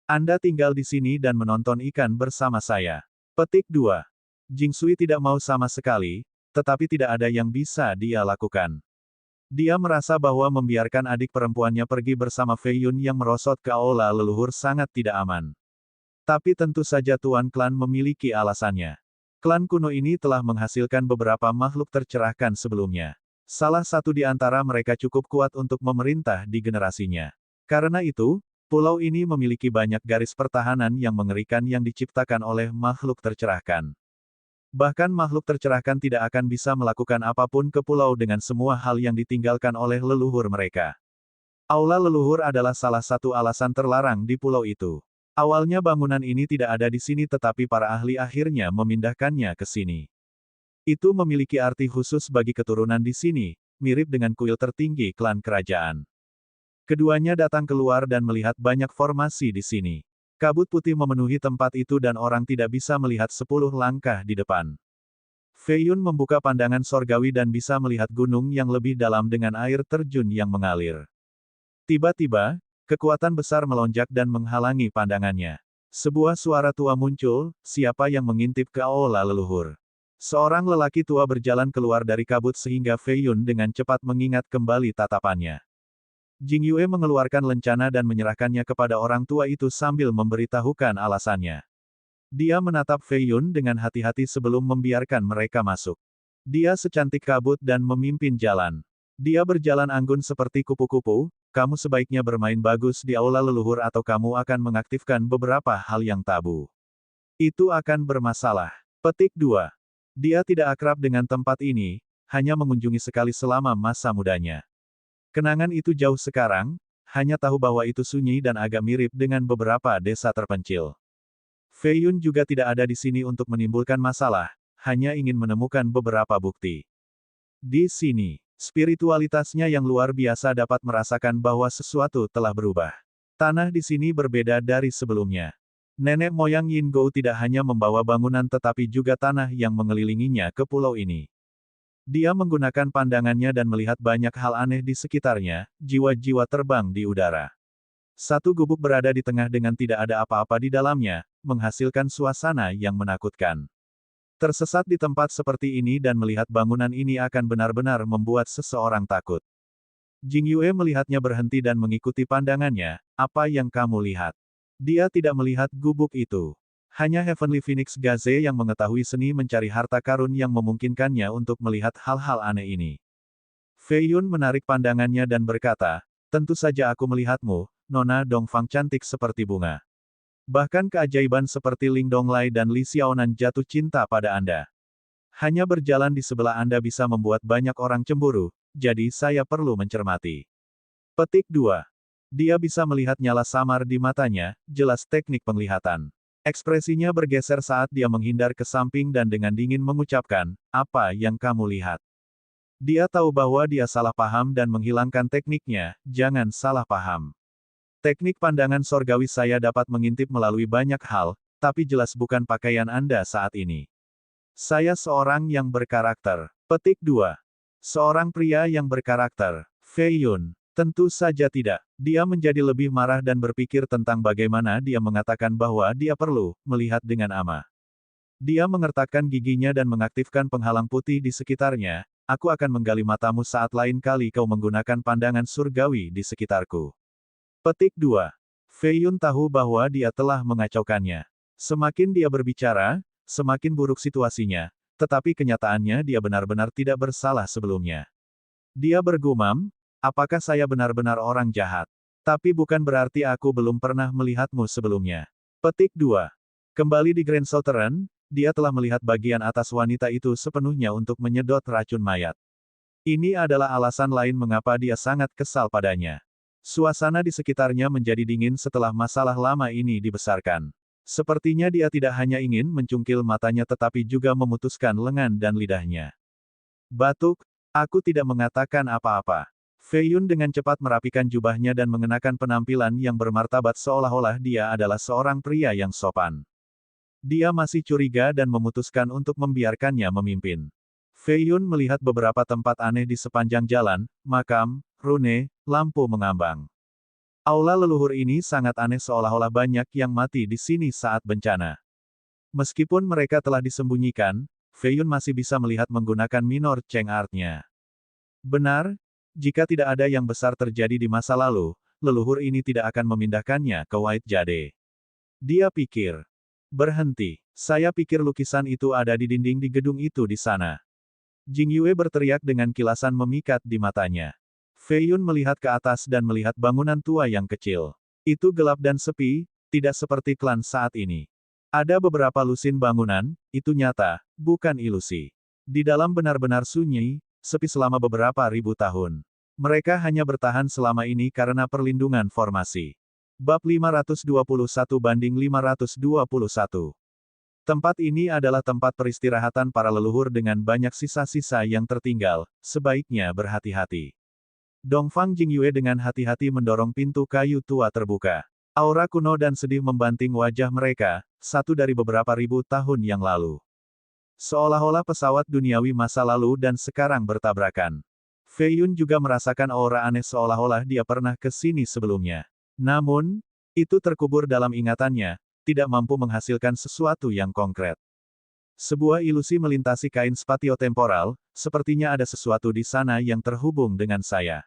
Anda tinggal di sini dan menonton ikan bersama saya. Petik 2. Jingsui tidak mau sama sekali, tetapi tidak ada yang bisa dia lakukan. Dia merasa bahwa membiarkan adik perempuannya pergi bersama Fei Yun yang merosot ke aula leluhur sangat tidak aman. Tapi tentu saja Tuan Klan memiliki alasannya. Klan kuno ini telah menghasilkan beberapa makhluk tercerahkan sebelumnya. Salah satu di antara mereka cukup kuat untuk memerintah di generasinya. Karena itu, pulau ini memiliki banyak garis pertahanan yang mengerikan yang diciptakan oleh makhluk tercerahkan. Bahkan makhluk tercerahkan tidak akan bisa melakukan apapun ke pulau dengan semua hal yang ditinggalkan oleh leluhur mereka. Aula leluhur adalah salah satu alasan terlarang di pulau itu. Awalnya bangunan ini tidak ada di sini tetapi para ahli akhirnya memindahkannya ke sini. Itu memiliki arti khusus bagi keturunan di sini, mirip dengan kuil tertinggi klan kerajaan. Keduanya datang keluar dan melihat banyak formasi di sini. Kabut putih memenuhi tempat itu dan orang tidak bisa melihat 10 langkah di depan. Fei Yun membuka pandangan sorgawi dan bisa melihat gunung yang lebih dalam dengan air terjun yang mengalir. Tiba-tiba, kekuatan besar melonjak dan menghalangi pandangannya. Sebuah suara tua muncul, siapa yang mengintip ke aula leluhur. Seorang lelaki tua berjalan keluar dari kabut sehingga Fei Yun dengan cepat mengingat kembali tatapannya. Jing Yue mengeluarkan lencana dan menyerahkannya kepada orang tua itu sambil memberitahukan alasannya. Dia menatap Fei Yun dengan hati-hati sebelum membiarkan mereka masuk. Dia secantik kabut dan memimpin jalan. Dia berjalan anggun seperti kupu-kupu, kamu sebaiknya bermain bagus di aula leluhur atau kamu akan mengaktifkan beberapa hal yang tabu. Itu akan bermasalah. Petik 2. Dia tidak akrab dengan tempat ini, hanya mengunjungi sekali selama masa mudanya. Kenangan itu jauh sekarang, hanya tahu bahwa itu sunyi dan agak mirip dengan beberapa desa terpencil. Fei Yun juga tidak ada di sini untuk menimbulkan masalah, hanya ingin menemukan beberapa bukti. Di sini, spiritualitasnya yang luar biasa dapat merasakan bahwa sesuatu telah berubah. Tanah di sini berbeda dari sebelumnya. Nenek moyang Yin Gou tidak hanya membawa bangunan tetapi juga tanah yang mengelilinginya ke pulau ini. Dia menggunakan pandangannya dan melihat banyak hal aneh di sekitarnya, jiwa-jiwa terbang di udara. Satu gubuk berada di tengah dengan tidak ada apa-apa di dalamnya, menghasilkan suasana yang menakutkan. Tersesat di tempat seperti ini dan melihat bangunan ini akan benar-benar membuat seseorang takut. Jing Yue melihatnya berhenti dan mengikuti pandangannya, apa yang kamu lihat? Dia tidak melihat gubuk itu. Hanya Heavenly Phoenix Gaze yang mengetahui seni mencari harta karun yang memungkinkannya untuk melihat hal-hal aneh ini. Fei Yun menarik pandangannya dan berkata, tentu saja aku melihatmu, Nona Dongfang cantik seperti bunga. Bahkan keajaiban seperti Ling Donglai dan Li Xiaonan jatuh cinta pada Anda. Hanya berjalan di sebelah Anda bisa membuat banyak orang cemburu, jadi saya perlu mencermati. Petik 2. Dia bisa melihat nyala samar di matanya, jelas teknik penglihatan. Ekspresinya bergeser saat dia menghindar ke samping dan dengan dingin mengucapkan, apa yang kamu lihat? Dia tahu bahwa dia salah paham dan menghilangkan tekniknya, jangan salah paham. Teknik pandangan sorgawi saya dapat mengintip melalui banyak hal, tapi jelas bukan pakaian Anda saat ini. Saya seorang yang berkarakter. Petik 2. Seorang pria yang berkarakter. Fei Yun. Tentu saja tidak. Dia menjadi lebih marah dan berpikir tentang bagaimana dia mengatakan bahwa dia perlu melihat dengan ama. Dia mengertakkan giginya dan mengaktifkan penghalang putih di sekitarnya. Aku akan menggali matamu saat lain kali kau menggunakan pandangan surgawi di sekitarku. Petik 2. Fei Yun tahu bahwa dia telah mengacaukannya. Semakin dia berbicara, semakin buruk situasinya, tetapi kenyataannya dia benar-benar tidak bersalah sebelumnya. Dia bergumam, apakah saya benar-benar orang jahat? Tapi bukan berarti aku belum pernah melihatmu sebelumnya. Petik 2. Kembali di Grand Southern, dia telah melihat bagian atas wanita itu sepenuhnya untuk menyedot racun mayat. Ini adalah alasan lain mengapa dia sangat kesal padanya. Suasana di sekitarnya menjadi dingin setelah masalah lama ini dibesarkan. Sepertinya dia tidak hanya ingin mencungkil matanya tetapi juga memutuskan lengan dan lidahnya. Batuk, aku tidak mengatakan apa-apa. Fei Yun dengan cepat merapikan jubahnya dan mengenakan penampilan yang bermartabat seolah-olah dia adalah seorang pria yang sopan. Dia masih curiga dan memutuskan untuk membiarkannya memimpin. Fei Yun melihat beberapa tempat aneh di sepanjang jalan, makam, rune, lampu mengambang. Aula leluhur ini sangat aneh seolah-olah banyak yang mati di sini saat bencana. Meskipun mereka telah disembunyikan, Fei Yun masih bisa melihat menggunakan minor Cheng Art-nya. Benar, jika tidak ada yang besar terjadi di masa lalu, leluhur ini tidak akan memindahkannya ke White Jade. Dia pikir. Berhenti, saya pikir lukisan itu ada di dinding di gedung itu di sana. Jing Yue berteriak dengan kilasan memikat di matanya. Fei Yun melihat ke atas dan melihat bangunan tua yang kecil. Itu gelap dan sepi, tidak seperti klan saat ini. Ada beberapa lusin bangunan, itu nyata, bukan ilusi. Di dalam benar-benar sunyi, sepi selama beberapa ribu tahun. Mereka hanya bertahan selama ini karena perlindungan formasi. Bab 521-521. Tempat ini adalah tempat peristirahatan para leluhur dengan banyak sisa-sisa yang tertinggal, sebaiknya berhati-hati. Dongfang Jingyue dengan hati-hati mendorong pintu kayu tua terbuka. Aura kuno dan sedih membanting wajah mereka, satu dari beberapa ribu tahun yang lalu. Seolah-olah pesawat duniawi masa lalu dan sekarang bertabrakan. Fei Yun juga merasakan aura aneh seolah-olah dia pernah ke sini sebelumnya. Namun, itu terkubur dalam ingatannya, tidak mampu menghasilkan sesuatu yang konkret. Sebuah ilusi melintasi kain spatiotemporal, sepertinya ada sesuatu di sana yang terhubung dengan saya.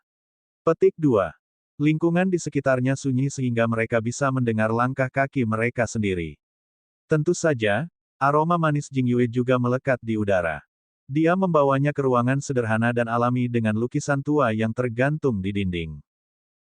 Petik 2. Lingkungan di sekitarnya sunyi sehingga mereka bisa mendengar langkah kaki mereka sendiri. Tentu saja, aroma manis Jing Yue juga melekat di udara. Dia membawanya ke ruangan sederhana dan alami dengan lukisan tua yang tergantung di dinding.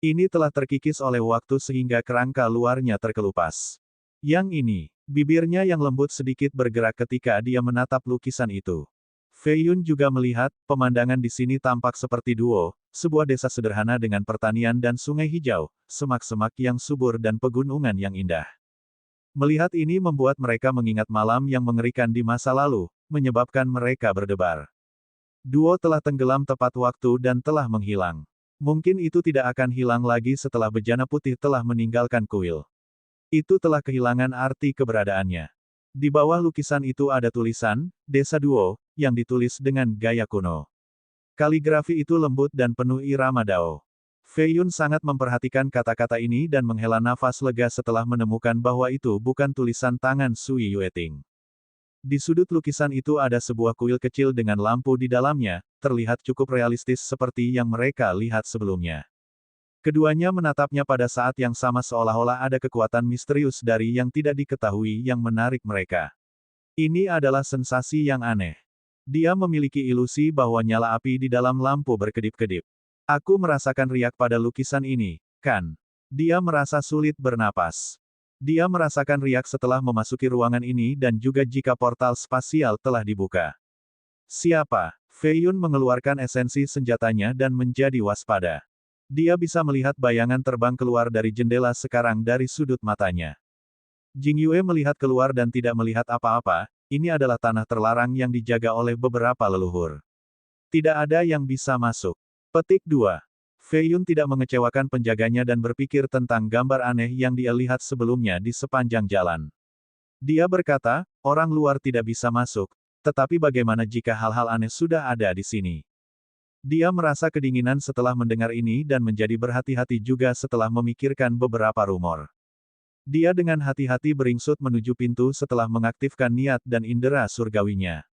Ini telah terkikis oleh waktu sehingga kerangka luarnya terkelupas. Yang ini, bibirnya yang lembut sedikit bergerak ketika dia menatap lukisan itu. Fei Yun juga melihat, pemandangan di sini tampak seperti Duo, sebuah desa sederhana dengan pertanian dan sungai hijau, semak-semak yang subur dan pegunungan yang indah. Melihat ini membuat mereka mengingat malam yang mengerikan di masa lalu, menyebabkan mereka berdebar. Duo telah tenggelam tepat waktu dan telah menghilang. Mungkin itu tidak akan hilang lagi setelah bejana putih telah meninggalkan kuil. Itu telah kehilangan arti keberadaannya. Di bawah lukisan itu ada tulisan, Desa Duo, yang ditulis dengan gaya kuno. Kaligrafi itu lembut dan penuh irama Dao. Fei Yun sangat memperhatikan kata-kata ini dan menghela nafas lega setelah menemukan bahwa itu bukan tulisan tangan Sui Yueting. Di sudut lukisan itu ada sebuah kuil kecil dengan lampu di dalamnya, terlihat cukup realistis seperti yang mereka lihat sebelumnya. Keduanya menatapnya pada saat yang sama seolah-olah ada kekuatan misterius dari yang tidak diketahui yang menarik mereka. Ini adalah sensasi yang aneh. Dia memiliki ilusi bahwa nyala api di dalam lampu berkedip-kedip. Aku merasakan riak pada lukisan ini, kan? Dia merasa sulit bernapas. Dia merasakan riak setelah memasuki ruangan ini dan juga jika portal spasial telah dibuka. Siapa? Fei Yun mengeluarkan esensi senjatanya dan menjadi waspada. Dia bisa melihat bayangan terbang keluar dari jendela sekarang dari sudut matanya. Jing Yue melihat keluar dan tidak melihat apa-apa, ini adalah tanah terlarang yang dijaga oleh beberapa leluhur. Tidak ada yang bisa masuk. Petik 2. Fei Yun tidak mengecewakan penjaganya dan berpikir tentang gambar aneh yang dia lihat sebelumnya di sepanjang jalan. Dia berkata, orang luar tidak bisa masuk, tetapi bagaimana jika hal-hal aneh sudah ada di sini? Dia merasa kedinginan setelah mendengar ini dan menjadi berhati-hati juga setelah memikirkan beberapa rumor. Dia dengan hati-hati beringsut menuju pintu setelah mengaktifkan niat dan indera surgawinya.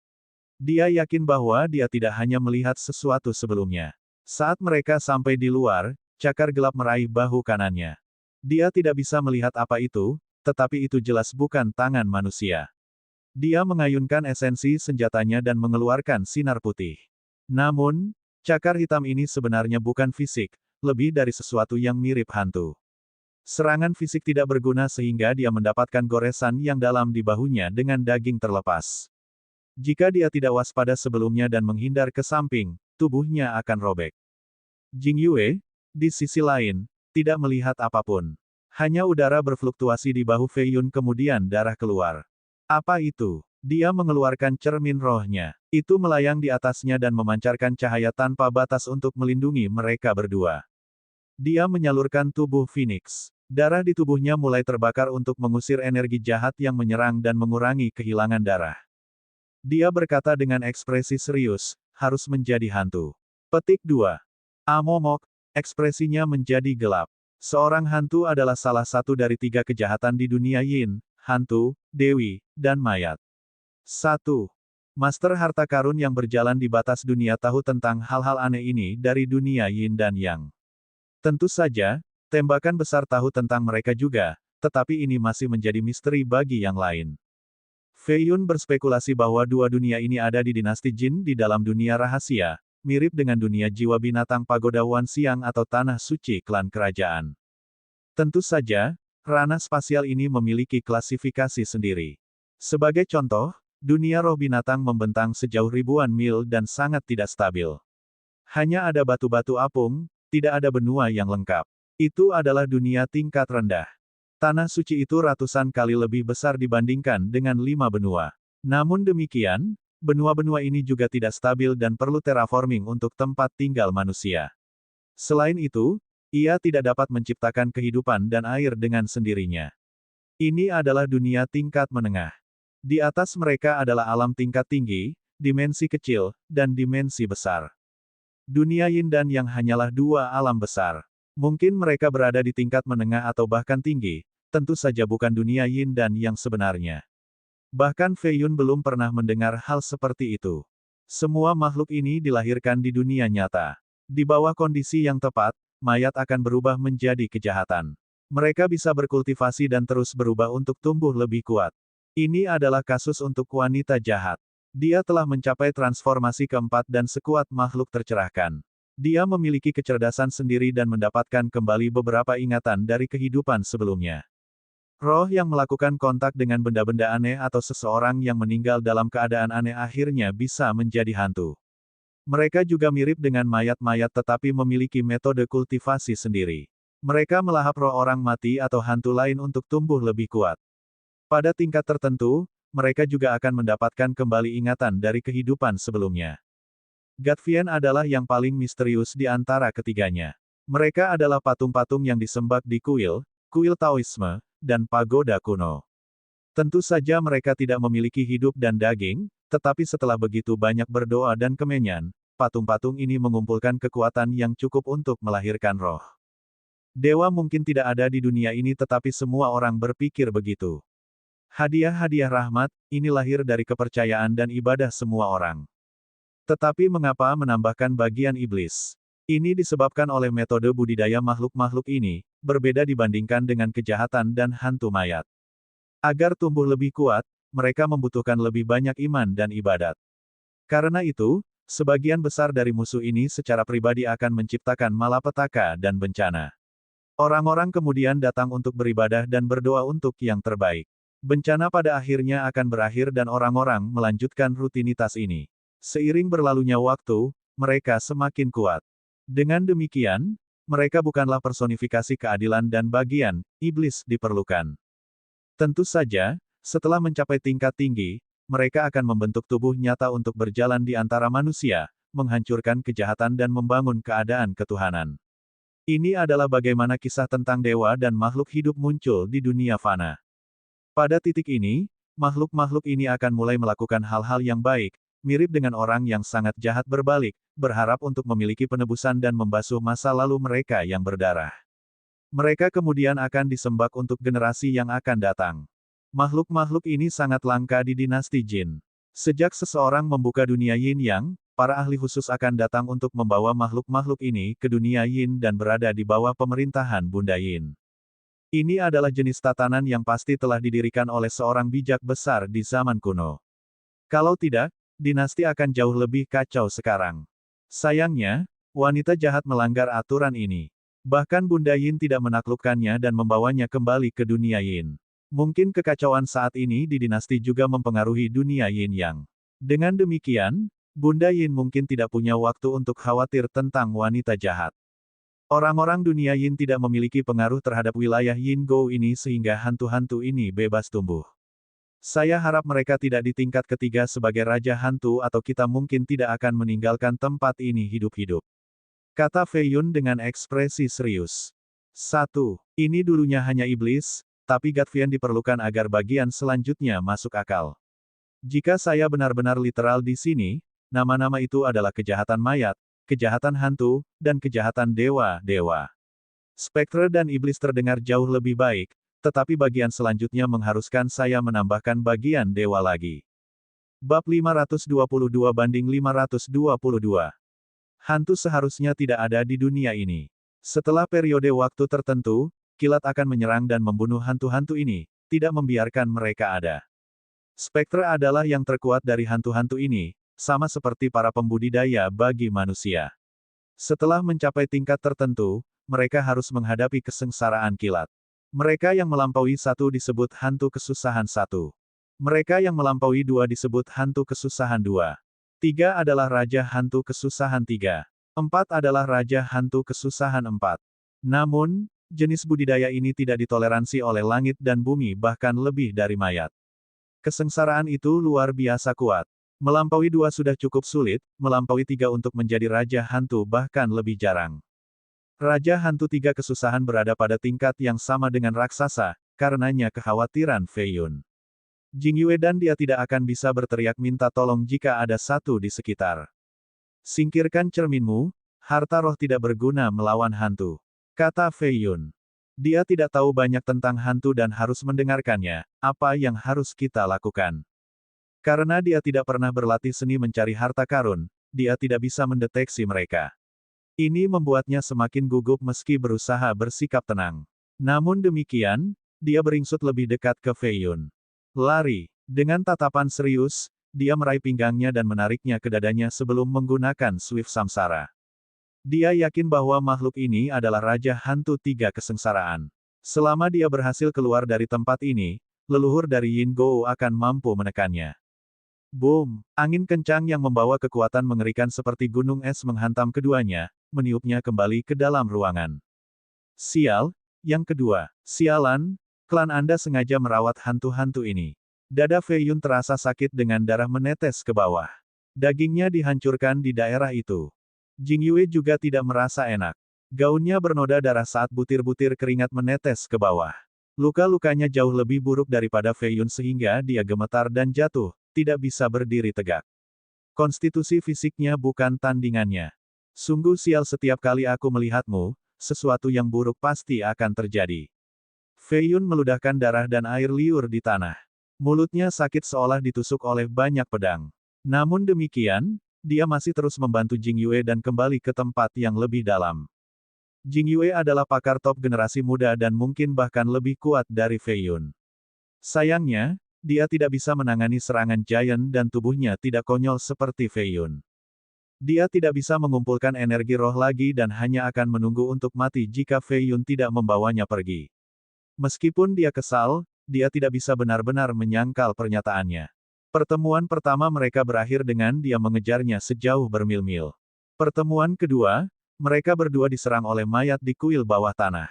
Dia yakin bahwa dia tidak hanya melihat sesuatu sebelumnya. Saat mereka sampai di luar, cakar gelap meraih bahu kanannya. Dia tidak bisa melihat apa itu, tetapi itu jelas bukan tangan manusia. Dia mengayunkan esensi senjatanya dan mengeluarkan sinar putih. Namun, cakar hitam ini sebenarnya bukan fisik, lebih dari sesuatu yang mirip hantu. Serangan fisik tidak berguna sehingga dia mendapatkan goresan yang dalam di bahunya dengan daging terlepas. Jika dia tidak waspada sebelumnya dan menghindar ke samping, tubuhnya akan robek. Jing Yue, di sisi lain, tidak melihat apapun. Hanya udara berfluktuasi di bahu Fei Yun kemudian darah keluar. Apa itu? Dia mengeluarkan cermin rohnya. Itu melayang di atasnya dan memancarkan cahaya tanpa batas untuk melindungi mereka berdua. Dia menyalurkan tubuh Phoenix. Darah di tubuhnya mulai terbakar untuk mengusir energi jahat yang menyerang dan mengurangi kehilangan darah. Dia berkata dengan ekspresi serius, harus menjadi hantu. Petik 2. Amomok, ekspresinya menjadi gelap. Seorang hantu adalah salah satu dari 3 kejahatan di dunia Yin, hantu, dewi, dan mayat. 1. Master harta karun yang berjalan di batas dunia tahu tentang hal-hal aneh ini dari dunia Yin dan Yang. Tentu saja, tembakan besar tahu tentang mereka juga, tetapi ini masih menjadi misteri bagi yang lain. Fei Yun berspekulasi bahwa dua dunia ini ada di dinasti Jin di dalam dunia rahasia, mirip dengan dunia jiwa binatang pagoda Wan Xiang atau tanah suci klan kerajaan. Tentu saja, ranah spasial ini memiliki klasifikasi sendiri. Sebagai contoh, dunia roh binatang membentang sejauh ribuan mil dan sangat tidak stabil. Hanya ada batu-batu apung, tidak ada benua yang lengkap. Itu adalah dunia tingkat rendah. Tanah suci itu ratusan kali lebih besar dibandingkan dengan 5 benua. Namun demikian, benua-benua ini juga tidak stabil dan perlu terraforming untuk tempat tinggal manusia. Selain itu, ia tidak dapat menciptakan kehidupan dan air dengan sendirinya. Ini adalah dunia tingkat menengah. Di atas mereka adalah alam tingkat tinggi, dimensi kecil, dan dimensi besar. Dunia Yin dan Yang hanyalah 2 alam besar. Mungkin mereka berada di tingkat menengah atau bahkan tinggi, tentu saja bukan dunia Yin dan Yang sebenarnya. Bahkan Fei Yun belum pernah mendengar hal seperti itu. Semua makhluk ini dilahirkan di dunia nyata. Di bawah kondisi yang tepat, mayat akan berubah menjadi kejahatan. Mereka bisa berkultivasi dan terus berubah untuk tumbuh lebih kuat. Ini adalah kasus untuk wanita jahat. Dia telah mencapai transformasi keempat dan sekuat makhluk tercerahkan. Dia memiliki kecerdasan sendiri dan mendapatkan kembali beberapa ingatan dari kehidupan sebelumnya. Roh yang melakukan kontak dengan benda-benda aneh atau seseorang yang meninggal dalam keadaan aneh akhirnya bisa menjadi hantu. Mereka juga mirip dengan mayat-mayat tetapi memiliki metode kultivasi sendiri. Mereka melahap roh orang mati atau hantu lain untuk tumbuh lebih kuat. Pada tingkat tertentu, mereka juga akan mendapatkan kembali ingatan dari kehidupan sebelumnya. Gatvian adalah yang paling misterius di antara ketiganya. Mereka adalah patung-patung yang disembah di kuil Taoisme, dan pagoda kuno. Tentu saja mereka tidak memiliki hidup dan daging, tetapi setelah begitu banyak berdoa dan kemenyan, patung-patung ini mengumpulkan kekuatan yang cukup untuk melahirkan roh. Dewa mungkin tidak ada di dunia ini tetapi semua orang berpikir begitu. Hadiah-hadiah rahmat, ini lahir dari kepercayaan dan ibadah semua orang. Tetapi mengapa menambahkan bagian iblis? Ini disebabkan oleh metode budidaya makhluk-makhluk ini, berbeda dibandingkan dengan kejahatan dan hantu mayat. Agar tumbuh lebih kuat, mereka membutuhkan lebih banyak iman dan ibadat. Karena itu, sebagian besar dari musuh ini secara pribadi akan menciptakan malapetaka dan bencana. Orang-orang kemudian datang untuk beribadah dan berdoa untuk yang terbaik. Bencana pada akhirnya akan berakhir dan orang-orang melanjutkan rutinitas ini. Seiring berlalunya waktu, mereka semakin kuat. Dengan demikian, mereka bukanlah personifikasi keadilan dan bagian iblis diperlukan. Tentu saja, setelah mencapai tingkat tinggi, mereka akan membentuk tubuh nyata untuk berjalan di antara manusia, menghancurkan kejahatan dan membangun keadaan ketuhanan. Ini adalah bagaimana kisah tentang dewa dan makhluk hidup muncul di dunia fana. Pada titik ini, makhluk-makhluk ini akan mulai melakukan hal-hal yang baik, mirip dengan orang yang sangat jahat berbalik, berharap untuk memiliki penebusan dan membasuh masa lalu mereka yang berdarah. Mereka kemudian akan disembah untuk generasi yang akan datang. Makhluk-makhluk ini sangat langka di dinasti Jin. Sejak seseorang membuka dunia Yin Yang, para ahli khusus akan datang untuk membawa makhluk-makhluk ini ke dunia Yin dan berada di bawah pemerintahan Bunda Yin. Ini adalah jenis tatanan yang pasti telah didirikan oleh seorang bijak besar di zaman kuno. Kalau tidak, dinasti akan jauh lebih kacau sekarang. Sayangnya, wanita jahat melanggar aturan ini. Bahkan Bunda Yin tidak menaklukkannya dan membawanya kembali ke dunia Yin. Mungkin kekacauan saat ini di dinasti juga mempengaruhi dunia Yin Yang. Dengan demikian, Bunda Yin mungkin tidak punya waktu untuk khawatir tentang wanita jahat. Orang-orang dunia Yin tidak memiliki pengaruh terhadap wilayah Yin Gou ini sehingga hantu-hantu ini bebas tumbuh. Saya harap mereka tidak di tingkat ketiga sebagai raja hantu atau kita mungkin tidak akan meninggalkan tempat ini hidup-hidup. Kata Fei Yun dengan ekspresi serius. 1. Ini dulunya hanya iblis, tapi Gatvian diperlukan agar bagian selanjutnya masuk akal. Jika saya benar-benar literal di sini, nama-nama itu adalah kejahatan mayat, kejahatan hantu, dan kejahatan dewa-dewa. Spektre dan iblis terdengar jauh lebih baik, tetapi bagian selanjutnya mengharuskan saya menambahkan bagian dewa lagi. Bab 522-522. Hantu seharusnya tidak ada di dunia ini. Setelah periode waktu tertentu, kilat akan menyerang dan membunuh hantu-hantu ini, tidak membiarkan mereka ada. Spektre adalah yang terkuat dari hantu-hantu ini, sama seperti para pembudidaya bagi manusia. Setelah mencapai tingkat tertentu, mereka harus menghadapi kesengsaraan kilat. Mereka yang melampaui 1 disebut hantu kesusahan 1. Mereka yang melampaui 2 disebut hantu kesusahan 2. 3 adalah raja hantu kesusahan 3. 4 adalah raja hantu kesusahan 4. Namun, jenis budidaya ini tidak ditoleransi oleh langit dan bumi bahkan lebih dari mayat. Kesengsaraan itu luar biasa kuat. Melampaui 2 sudah cukup sulit, melampaui 3 untuk menjadi raja hantu bahkan lebih jarang. Raja hantu 3 kesusahan berada pada tingkat yang sama dengan raksasa, karenanya kekhawatiran Fei Yun. Jing Yue dan dia tidak akan bisa berteriak minta tolong jika ada satu di sekitar. Singkirkan cerminmu, harta roh tidak berguna melawan hantu. Kata Fei Yun. Dia tidak tahu banyak tentang hantu dan harus mendengarkannya, apa yang harus kita lakukan. Karena dia tidak pernah berlatih seni mencari harta karun, dia tidak bisa mendeteksi mereka. Ini membuatnya semakin gugup meski berusaha bersikap tenang. Namun demikian, dia beringsut lebih dekat ke Fei Yun. Lari. Dengan tatapan serius, dia meraih pinggangnya dan menariknya ke dadanya sebelum menggunakan Swift Samsara. Dia yakin bahwa makhluk ini adalah Raja Hantu 3 Kesengsaraan. Selama dia berhasil keluar dari tempat ini, leluhur dari Yin Gou akan mampu menekannya. Boom! Angin kencang yang membawa kekuatan mengerikan seperti gunung es menghantam keduanya, meniupnya kembali ke dalam ruangan. Sial, yang kedua. Sialan, klan Anda sengaja merawat hantu-hantu ini. Dada Fei Yun terasa sakit dengan darah menetes ke bawah. Dagingnya dihancurkan di daerah itu. Jing Yue juga tidak merasa enak. Gaunnya bernoda darah saat butir-butir keringat menetes ke bawah. Luka-lukanya jauh lebih buruk daripada Fei Yun sehingga dia gemetar dan jatuh, tidak bisa berdiri tegak. Konstitusi fisiknya bukan tandingannya. Sungguh sial setiap kali aku melihatmu, sesuatu yang buruk pasti akan terjadi. Fei Yun meludahkan darah dan air liur di tanah. Mulutnya sakit seolah ditusuk oleh banyak pedang. Namun demikian, dia masih terus membantu Jing Yue dan kembali ke tempat yang lebih dalam. Jing Yue adalah pakar top generasi muda dan mungkin bahkan lebih kuat dari Fei Yun. Sayangnya, dia tidak bisa menangani serangan Giant dan tubuhnya tidak konyol seperti Fei Yun. Dia tidak bisa mengumpulkan energi roh lagi dan hanya akan menunggu untuk mati jika Fei Yun tidak membawanya pergi. Meskipun dia kesal, dia tidak bisa benar-benar menyangkal pernyataannya. Pertemuan pertama mereka berakhir dengan dia mengejarnya sejauh bermil-mil. Pertemuan kedua, mereka berdua diserang oleh mayat di kuil bawah tanah.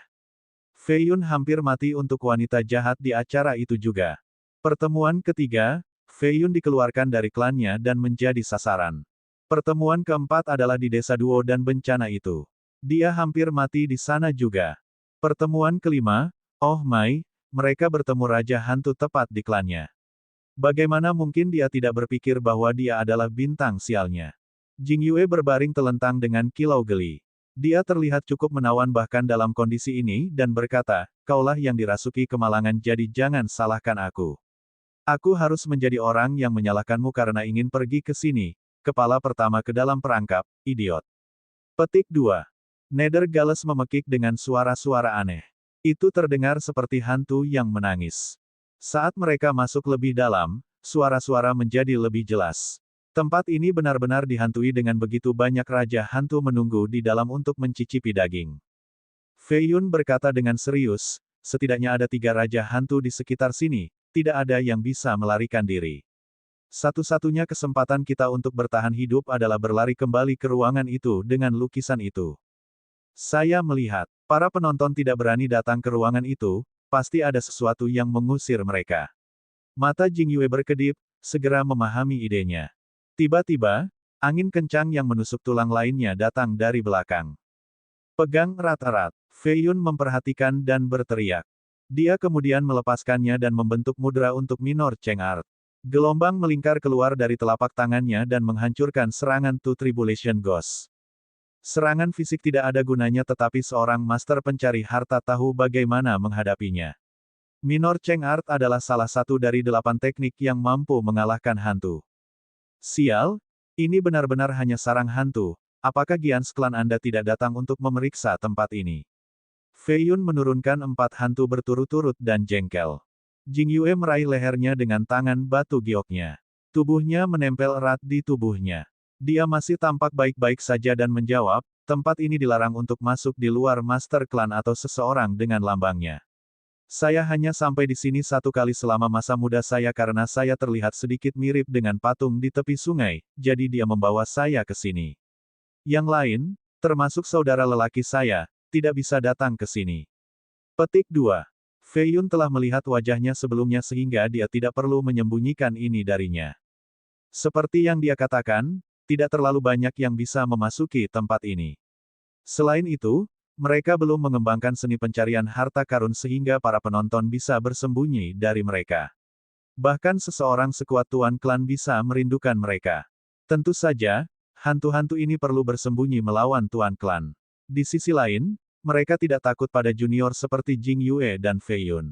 Fei Yun hampir mati untuk wanita jahat di acara itu juga. Pertemuan ketiga, Fei Yun dikeluarkan dari klannya dan menjadi sasaran. Pertemuan keempat adalah di desa Duo dan bencana itu. Dia hampir mati di sana juga. Pertemuan kelima, oh my, mereka bertemu Raja Hantu tepat di klannya. Bagaimana mungkin dia tidak berpikir bahwa dia adalah bintang sialnya? Jing Yue berbaring telentang dengan kilau geli. Dia terlihat cukup menawan bahkan dalam kondisi ini dan berkata, kaulah yang dirasuki kemalangan jadi jangan salahkan aku. Aku harus menjadi orang yang menyalahkanmu karena ingin pergi ke sini. Kepala pertama ke dalam perangkap, idiot. Petik 2. Nether Gales memekik dengan suara-suara aneh. Itu terdengar seperti hantu yang menangis. Saat mereka masuk lebih dalam, suara-suara menjadi lebih jelas. Tempat ini benar-benar dihantui dengan begitu banyak raja hantu menunggu di dalam untuk mencicipi daging. Fei Yun berkata dengan serius, setidaknya ada 3 raja hantu di sekitar sini, tidak ada yang bisa melarikan diri. Satu-satunya kesempatan kita untuk bertahan hidup adalah berlari kembali ke ruangan itu dengan lukisan itu. Saya melihat, para penonton tidak berani datang ke ruangan itu, pasti ada sesuatu yang mengusir mereka. Mata Jing Yue berkedip, segera memahami idenya. Tiba-tiba, angin kencang yang menusuk tulang lainnya datang dari belakang. Pegang erat-erat, Fei Yun memperhatikan dan berteriak. Dia kemudian melepaskannya dan membentuk mudra untuk Minor Cheng Art. Gelombang melingkar keluar dari telapak tangannya dan menghancurkan serangan Two Tribulation Ghost. Serangan fisik tidak ada gunanya tetapi seorang master pencari harta tahu bagaimana menghadapinya. Minor Cheng Art adalah salah satu dari 8 teknik yang mampu mengalahkan hantu. Sial, ini benar-benar hanya sarang hantu, apakah Giants klan Anda tidak datang untuk memeriksa tempat ini? Fei Yun menurunkan 4 hantu berturut-turut dan jengkel. Jing Yue meraih lehernya dengan tangan batu gioknya. Tubuhnya menempel erat di tubuhnya. Dia masih tampak baik-baik saja dan menjawab, tempat ini dilarang untuk masuk di luar master klan atau seseorang dengan lambangnya. Saya hanya sampai di sini 1 kali selama masa muda saya karena saya terlihat sedikit mirip dengan patung di tepi sungai, jadi dia membawa saya ke sini. Yang lain, termasuk saudara lelaki saya, tidak bisa datang ke sini. Petik 2. Fei Yun telah melihat wajahnya sebelumnya sehingga dia tidak perlu menyembunyikan ini darinya. Seperti yang dia katakan, tidak terlalu banyak yang bisa memasuki tempat ini. Selain itu, mereka belum mengembangkan seni pencarian harta karun sehingga para penonton bisa bersembunyi dari mereka. Bahkan seseorang sekuat Tuan Klan bisa merindukan mereka. Tentu saja, hantu-hantu ini perlu bersembunyi melawan Tuan Klan. Di sisi lain, mereka tidak takut pada junior seperti Jing Yue dan Fei Yun.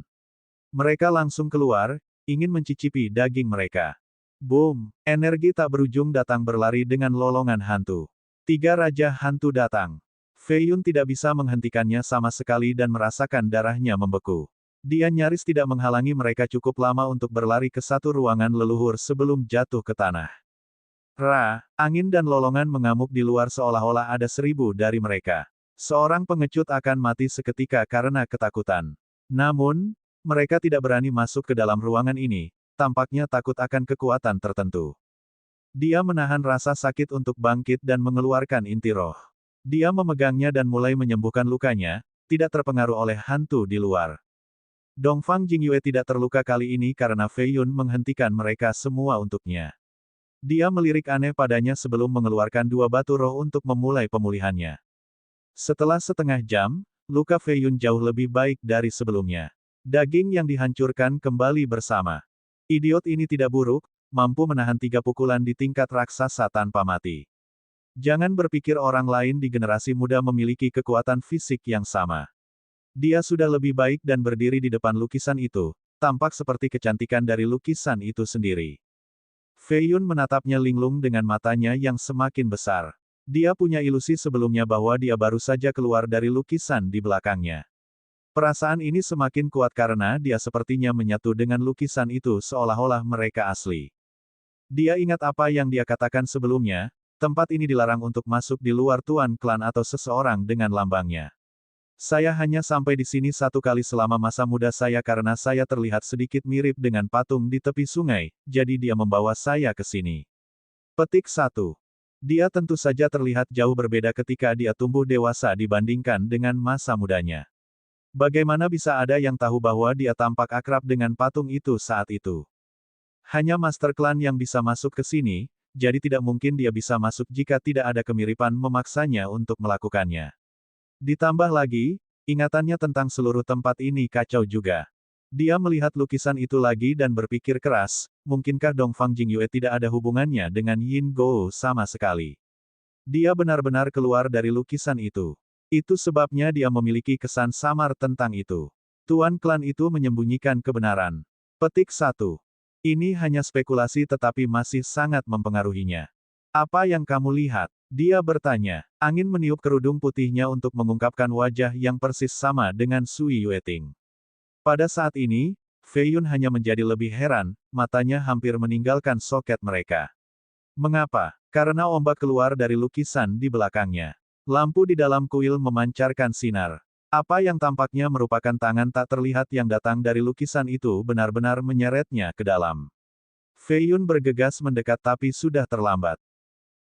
Mereka langsung keluar, ingin mencicipi daging mereka. Boom! Energi tak berujung datang berlari dengan lolongan hantu. 3 raja hantu datang. Fei Yun tidak bisa menghentikannya sama sekali dan merasakan darahnya membeku. Dia nyaris tidak menghalangi mereka cukup lama untuk berlari ke satu ruangan leluhur sebelum jatuh ke tanah. Angin dan lolongan mengamuk di luar seolah-olah ada 1000 dari mereka. Seorang pengecut akan mati seketika karena ketakutan. Namun, mereka tidak berani masuk ke dalam ruangan ini, tampaknya takut akan kekuatan tertentu. Dia menahan rasa sakit untuk bangkit dan mengeluarkan inti roh. Dia memegangnya dan mulai menyembuhkan lukanya, tidak terpengaruh oleh hantu di luar. Dongfang Jingyue tidak terluka kali ini karena Fei Yun menghentikan mereka semua untuknya. Dia melirik aneh padanya sebelum mengeluarkan 2 batu roh untuk memulai pemulihannya. Setelah setengah jam, luka Fei Yun jauh lebih baik dari sebelumnya. Daging yang dihancurkan kembali bersama. Idiot ini tidak buruk, mampu menahan 3 pukulan di tingkat raksasa tanpa mati. Jangan berpikir orang lain di generasi muda memiliki kekuatan fisik yang sama. Dia sudah lebih baik dan berdiri di depan lukisan itu, tampak seperti kecantikan dari lukisan itu sendiri. Fei Yun menatapnya linglung dengan matanya yang semakin besar. Dia punya ilusi sebelumnya bahwa dia baru saja keluar dari lukisan di belakangnya. Perasaan ini semakin kuat karena dia sepertinya menyatu dengan lukisan itu seolah-olah mereka asli. Dia ingat apa yang dia katakan sebelumnya, tempat ini dilarang untuk masuk di luar Tuan Klan atau seseorang dengan lambangnya. Saya hanya sampai di sini 1 kali selama masa muda saya karena saya terlihat sedikit mirip dengan patung di tepi sungai, jadi dia membawa saya ke sini. Petik 1. Dia tentu saja terlihat jauh berbeda ketika dia tumbuh dewasa dibandingkan dengan masa mudanya. Bagaimana bisa ada yang tahu bahwa dia tampak akrab dengan patung itu saat itu? Hanya Master Klan yang bisa masuk ke sini, jadi tidak mungkin dia bisa masuk jika tidak ada kemiripan memaksanya untuk melakukannya. Ditambah lagi, ingatannya tentang seluruh tempat ini kacau juga. Dia melihat lukisan itu lagi dan berpikir keras, mungkinkah Dongfang Jingyue tidak ada hubungannya dengan Yin Gou sama sekali. Dia benar-benar keluar dari lukisan itu. Itu sebabnya dia memiliki kesan samar tentang itu. Tuan Klan itu menyembunyikan kebenaran. Petik 1. Ini hanya spekulasi tetapi masih sangat mempengaruhinya. Apa yang kamu lihat? Dia bertanya. Angin meniup kerudung putihnya untuk mengungkapkan wajah yang persis sama dengan Sui Yueting. Pada saat ini, Fei Yun hanya menjadi lebih heran, matanya hampir meninggalkan soket mereka. Mengapa? Karena ombak keluar dari lukisan di belakangnya. Lampu di dalam kuil memancarkan sinar. Apa yang tampaknya merupakan tangan tak terlihat yang datang dari lukisan itu benar-benar menyeretnya ke dalam. Fei Yun bergegas mendekat tapi sudah terlambat.